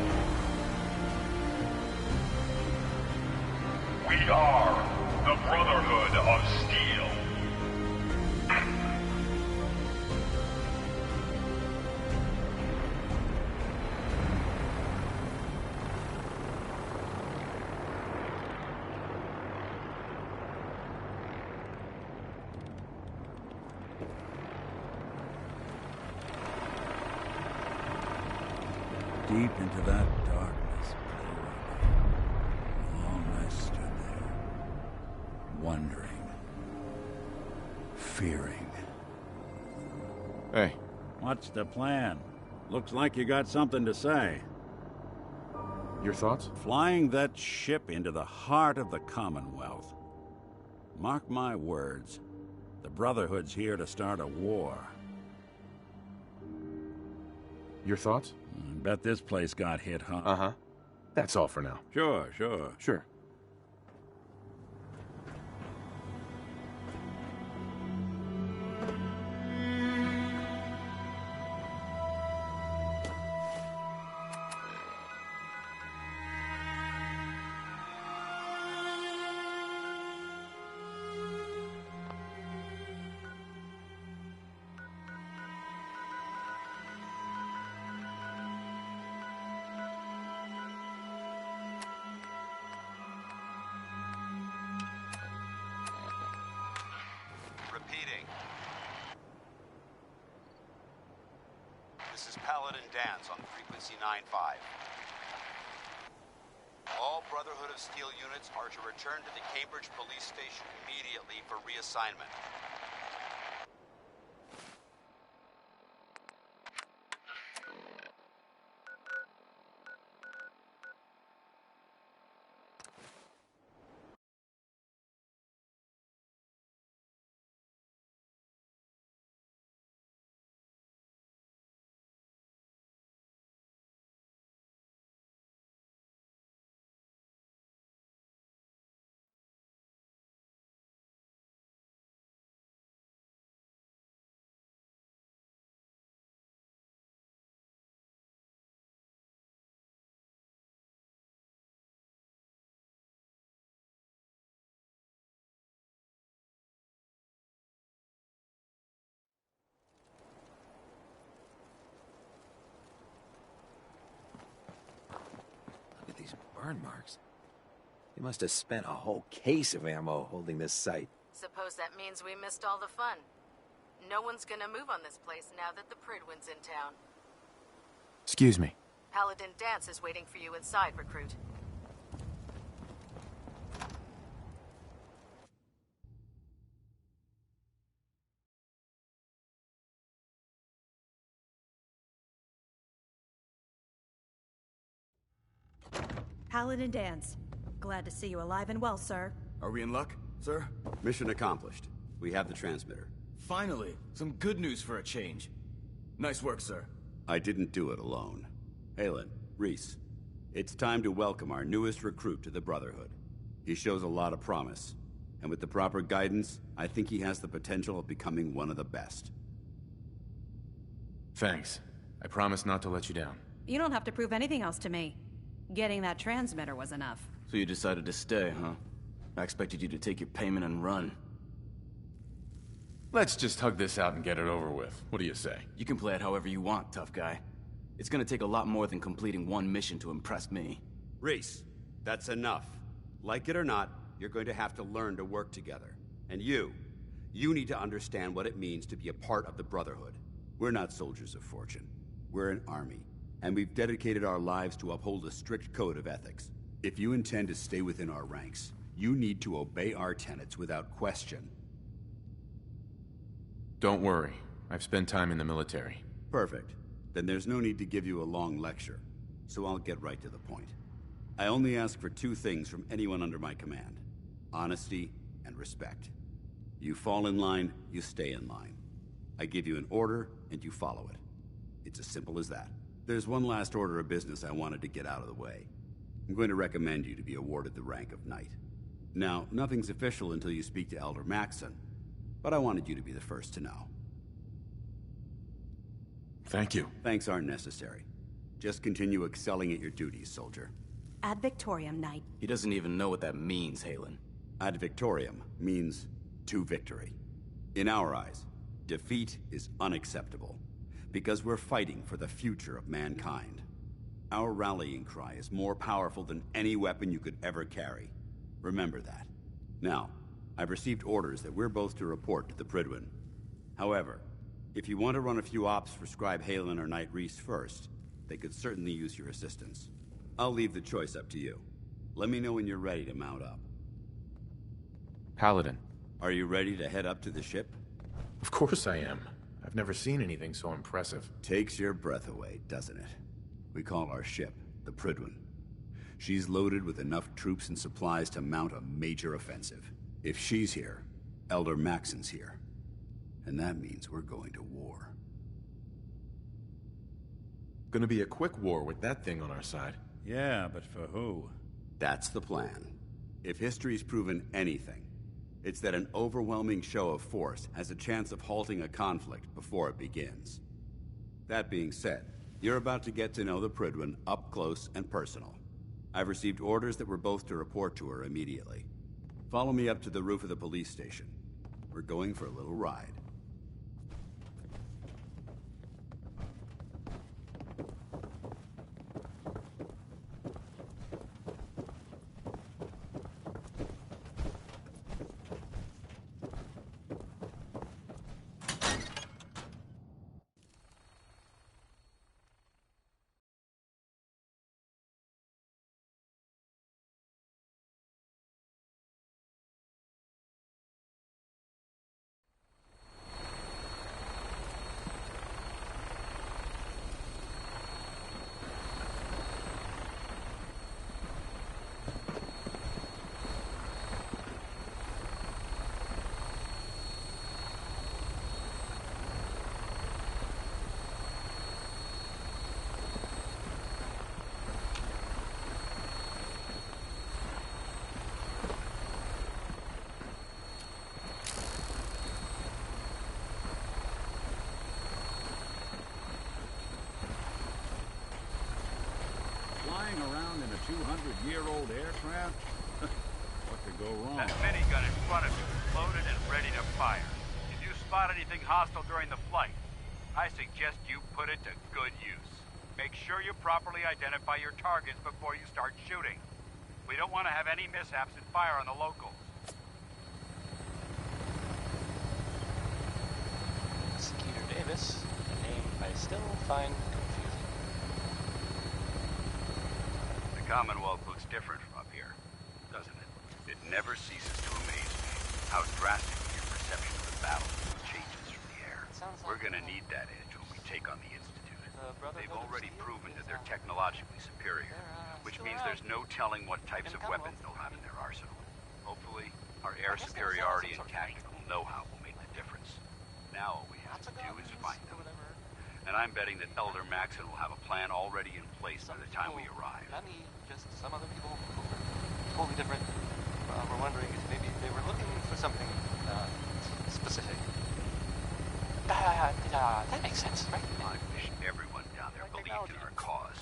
We are the Brotherhood of Steel. Deep into that darkness, long I stood there, wondering, fearing. Hey. What's the plan? Looks like you got something to say. Your thoughts? Flying that ship into the heart of the Commonwealth. Mark my words, the Brotherhood's here to start a war. Your thoughts? I bet this place got hit, huh? Uh-huh. That's all for now. Sure. Sure. Repeating. This is Paladin Dance on frequency 9-5. All Brotherhood of Steel units are to return to the Cambridge Police Station immediately for reassignment. These burn marks. They must have spent a whole case of ammo holding this site. Suppose that means we missed all the fun. No one's gonna move on this place now that the Pridwin's in town. Excuse me. Paladin Dance is waiting for you inside, recruit. Paladin Dance. Glad to see you alive and well, sir. Are we in luck, sir? Mission accomplished. We have the transmitter. Finally, some good news for a change. Nice work, sir. I didn't do it alone. Halen, Reese, it's time to welcome our newest recruit to the Brotherhood. He shows a lot of promise, and with the proper guidance, I think he has the potential of becoming one of the best. Thanks. I promise not to let you down. You don't have to prove anything else to me. Getting that transmitter was enough. So you decided to stay, huh? I expected you to take your payment and run. Let's just hug this out and get it over with. What do you say? You can play it however you want, tough guy. It's gonna take a lot more than completing one mission to impress me. Reese, that's enough. Like it or not, you're going to have to learn to work together. And you need to understand what it means to be a part of the Brotherhood. We're not soldiers of fortune. We're an army, and we've dedicated our lives to uphold a strict code of ethics. If you intend to stay within our ranks, you need to obey our tenets without question. Don't worry. I've spent time in the military. Perfect. Then there's no need to give you a long lecture, so I'll get right to the point. I only ask for two things from anyone under my command: honesty and respect. You fall in line, you stay in line. I give you an order, and you follow it. It's as simple as that. There's one last order of business I wanted to get out of the way. I'm going to recommend you to be awarded the rank of Knight. Now, nothing's official until you speak to Elder Maxson, but I wanted you to be the first to know. Thank you. Thanks aren't necessary. Just continue excelling at your duties, soldier. Ad Victoriam, Knight. He doesn't even know what that means, Halen. Ad Victoriam means to victory. In our eyes, defeat is unacceptable, because we're fighting for the future of mankind. Our rallying cry is more powerful than any weapon you could ever carry. Remember that. Now, I've received orders that we're both to report to the Prydwen. However, if you want to run a few ops for Scribe Halen or Knight Reese first, they could certainly use your assistance. I'll leave the choice up to you. Let me know when you're ready to mount up. Paladin. Are you ready to head up to the ship? Of course I am. I've never seen anything so impressive. Takes your breath away, doesn't it? We call our ship the Prydwen. She's loaded with enough troops and supplies to mount a major offensive. If she's here, Elder Maxson's here. And that means we're going to war. Gonna be a quick war with that thing on our side. Yeah, but for who? That's the plan. If history's proven anything, it's that an overwhelming show of force has a chance of halting a conflict before it begins. That being said, you're about to get to know the Prydwen up close and personal. I've received orders that we're both to report to her immediately. Follow me up to the roof of the police station. We're going for a little ride. Flying around in a 200-year-old aircraft? What could go wrong? That minigun in front of you is loaded and ready to fire. If you spot anything hostile during the flight, I suggest you put it to good use. Make sure you properly identify your targets before you start shooting. We don't want to have any mishaps and fire on the locals. Skeeter Davis, a name I still find confusing. The Commonwealth looks different from up here, doesn't it? It never ceases to amaze me how drastically your perception of the battlefield changes from the air. We're gonna need that edge when we take on the Institute. They've already proven that they're technologically superior, which means there's no telling what types of weapons they'll have in their arsenal. Hopefully, our air superiority and tactical know-how will make the difference. Now all we have to do is find them. And I'm betting that Elder Maxson will have a plan already in place by the time we arrive. Not me, just some other people who were totally different. Were wondering if maybe they were looking for something specific. That makes sense, right? I wish everyone down there believed in our cause.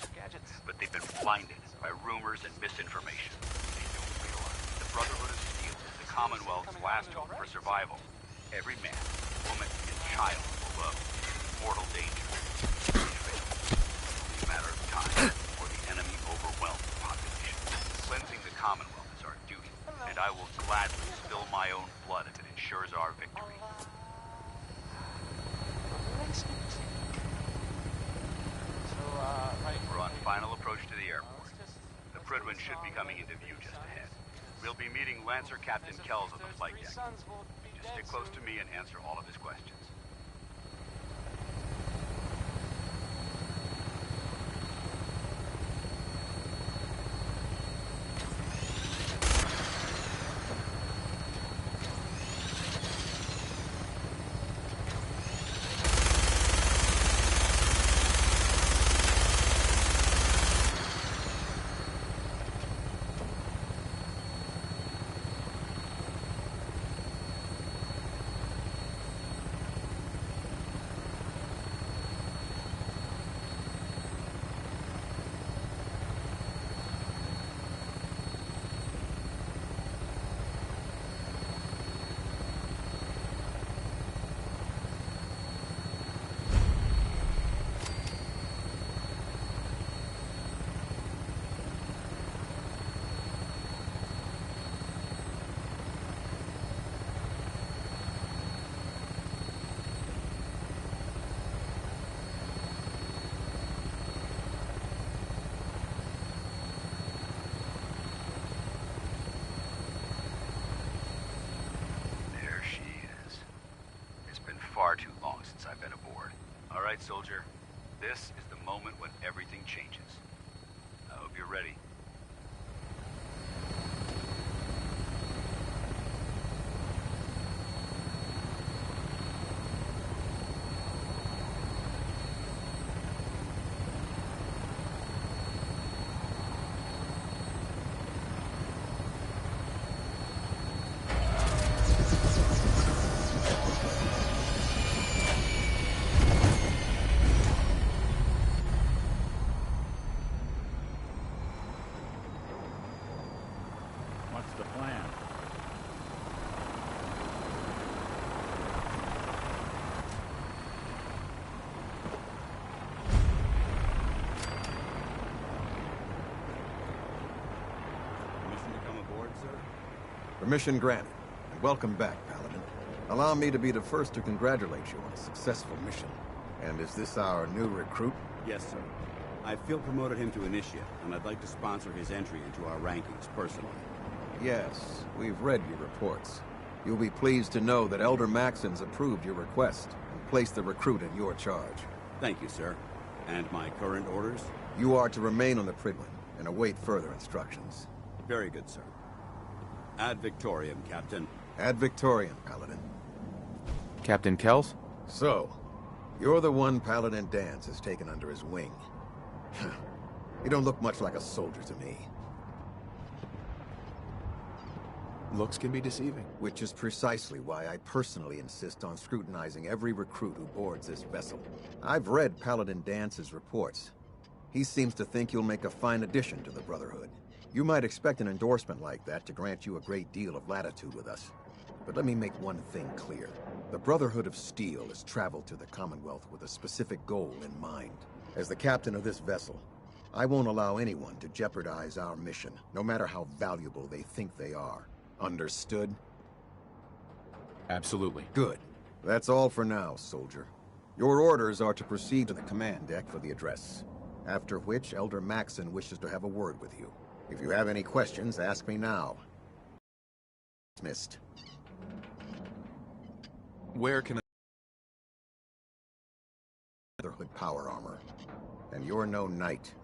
But they've been blinded by rumors and misinformation. They don't realize the Brotherhood of Steel is the Commonwealth's last hope for survival. Every man, woman, and child below is in mortal danger. They fail. It's a matter of time before the enemy overwhelms the population. Cleansing the Commonwealth is our duty, and I will gladly spill my own blood if it ensures our victory. We're on final approach to the airport. The Prydwen should be coming into view just ahead. We'll be meeting Lancer Captain Kells on the flight deck. Just stick close to me and answer all of his questions. right, soldier. This is the moment when everything changes. I hope you're ready. What's the plan? Permission to come aboard, sir? Permission granted. And welcome back, Paladin. Allow me to be the first to congratulate you on a successful mission. And is this our new recruit? Yes, sir. I feel promoted him to initiate, and I'd like to sponsor his entry into our rankings personally. Yes, we've read your reports. You'll be pleased to know that Elder Maxon's approved your request and placed the recruit in your charge. Thank you, sir. And my current orders? You are to remain on the Pridwin and await further instructions. Very good, sir. Ad Victoriam, Captain. Ad Victoriam, Paladin. Captain Kells? So, you're the one Paladin Danse has taken under his wing. You don't look much like a soldier to me. Looks can be deceiving. Which is precisely why I personally insist on scrutinizing every recruit who boards this vessel. I've read Paladin Dance's reports. He seems to think you'll make a fine addition to the Brotherhood. You might expect an endorsement like that to grant you a great deal of latitude with us. But let me make one thing clear. The Brotherhood of Steel has traveled to the Commonwealth with a specific goal in mind. As the captain of this vessel, I won't allow anyone to jeopardize our mission, no matter how valuable they think they are. Understood? Absolutely. Good. That's all for now, soldier. Your orders are to proceed to the command deck for the address, after which Elder Maxon wishes to have a word with you. If you have any questions, ask me now. Dismissed. Where can I... Brotherhood power armor. And you're no knight.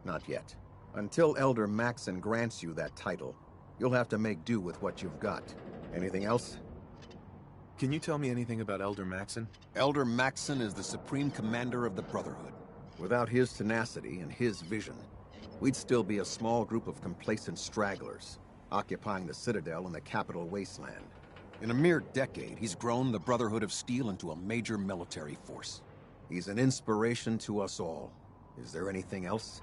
Not yet. Until Elder Maxon grants you that title, you'll have to make do with what you've got. Anything else? Can you tell me anything about Elder Maxon? Elder Maxon is the supreme commander of the Brotherhood. Without his tenacity and his vision, we'd still be a small group of complacent stragglers, occupying the Citadel and the capital wasteland. In a mere decade, he's grown the Brotherhood of Steel into a major military force. He's an inspiration to us all. Is there anything else?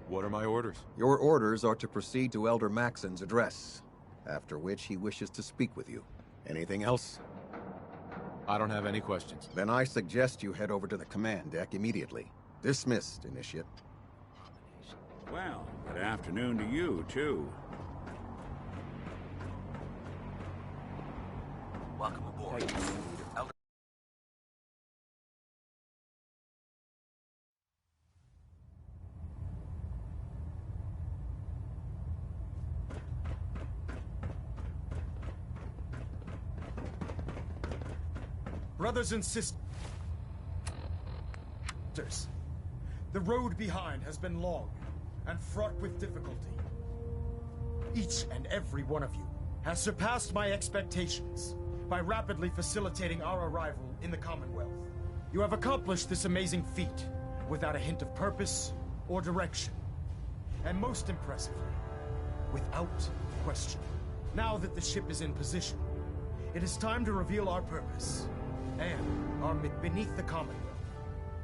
What are my orders? Your orders are to proceed to Elder Maxon's address, after which he wishes to speak with you. Anything else? I don't have any questions. Then I suggest you head over to the command deck immediately. Dismissed, Initiate. Well, good afternoon to you, too. Welcome aboard. Elder. Brothers and sisters, the road behind has been long and fraught with difficulty. Each and every one of you has surpassed my expectations by rapidly facilitating our arrival in the Commonwealth. You have accomplished this amazing feat without a hint of purpose or direction. And most impressively, without question. Now that the ship is in position, it is time to reveal our purpose. And beneath the Commonwealth,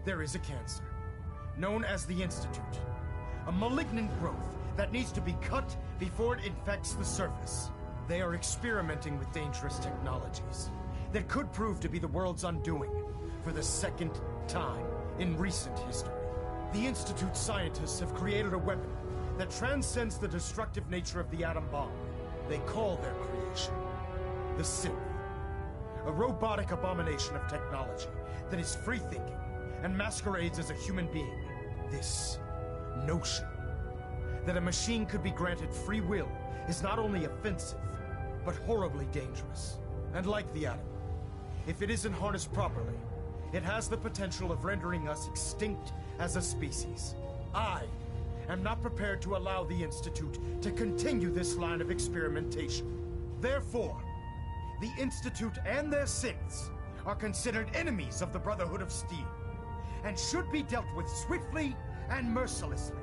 there is a cancer, known as the Institute. A malignant growth that needs to be cut before it infects the surface. They are experimenting with dangerous technologies that could prove to be the world's undoing for the second time in recent history. The Institute's scientists have created a weapon that transcends the destructive nature of the atom bomb. They call their creation the Synth. A robotic abomination of technology that is free-thinking and masquerades as a human being. This notion that a machine could be granted free will is not only offensive, but horribly dangerous. And like the atom, if it isn't harnessed properly, It has the potential of rendering us extinct as a species. I am not prepared to allow the Institute to continue this line of experimentation. Therefore, the Institute and their synths are considered enemies of the Brotherhood of Steel, and should be dealt with swiftly and mercilessly.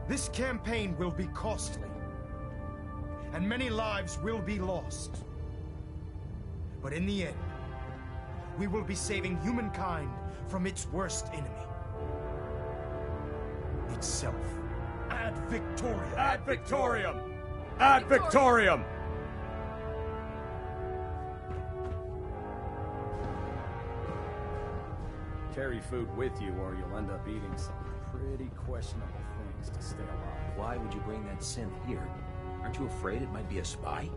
This campaign will be costly, and many lives will be lost. But in the end, we will be saving humankind from its worst enemy. Itself. Ad Victoriam! Ad Victoriam! Ad Victoriam! Carry food with you or you'll end up eating some pretty questionable things to stay alive. Why would you bring that synth here? Aren't you afraid it might be a spy?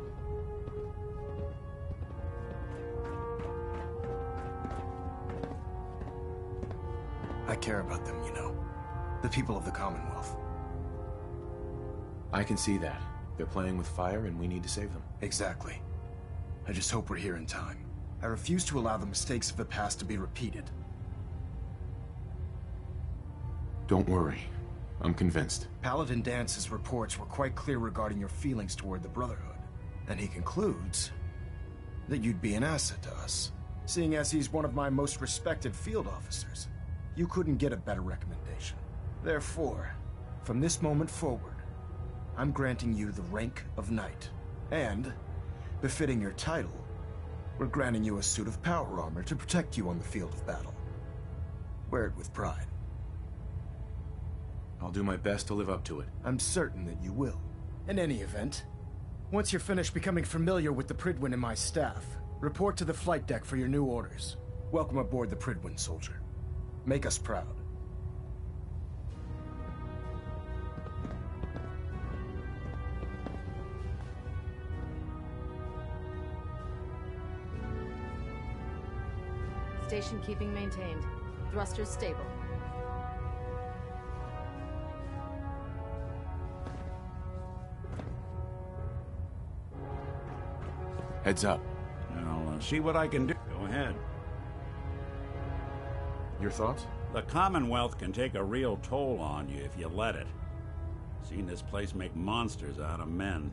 I care about them, you know. The people of the Commonwealth. I can see that. They're playing with fire and we need to save them. Exactly. I just hope we're here in time. I refuse to allow the mistakes of the past to be repeated. Don't worry. I'm convinced. Paladin Dance's reports were quite clear regarding your feelings toward the Brotherhood. And he concludes that you'd be an asset to us. Seeing as he's one of my most respected field officers, you couldn't get a better recommendation. Therefore, from this moment forward, I'm granting you the rank of Knight. And, befitting your title, we're granting you a suit of power armor to protect you on the field of battle. Wear it with pride. I'll do my best to live up to it. I'm certain that you will. In any event, once you're finished becoming familiar with the Pridwin and my staff, report to the flight deck for your new orders. Welcome aboard the Pridwin, soldier. Make us proud. Station keeping maintained. Thrusters stable. Heads up. I'll see what I can do. Go ahead. Your thoughts? The Commonwealth can take a real toll on you if you let it. Seen this place make monsters out of men.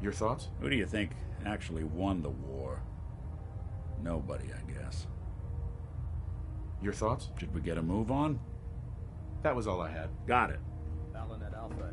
Your thoughts? Who do you think actually won the war? Nobody, I guess. Your thoughts? Should we get a move on? That was all I had. Got it. Balinette Alpha.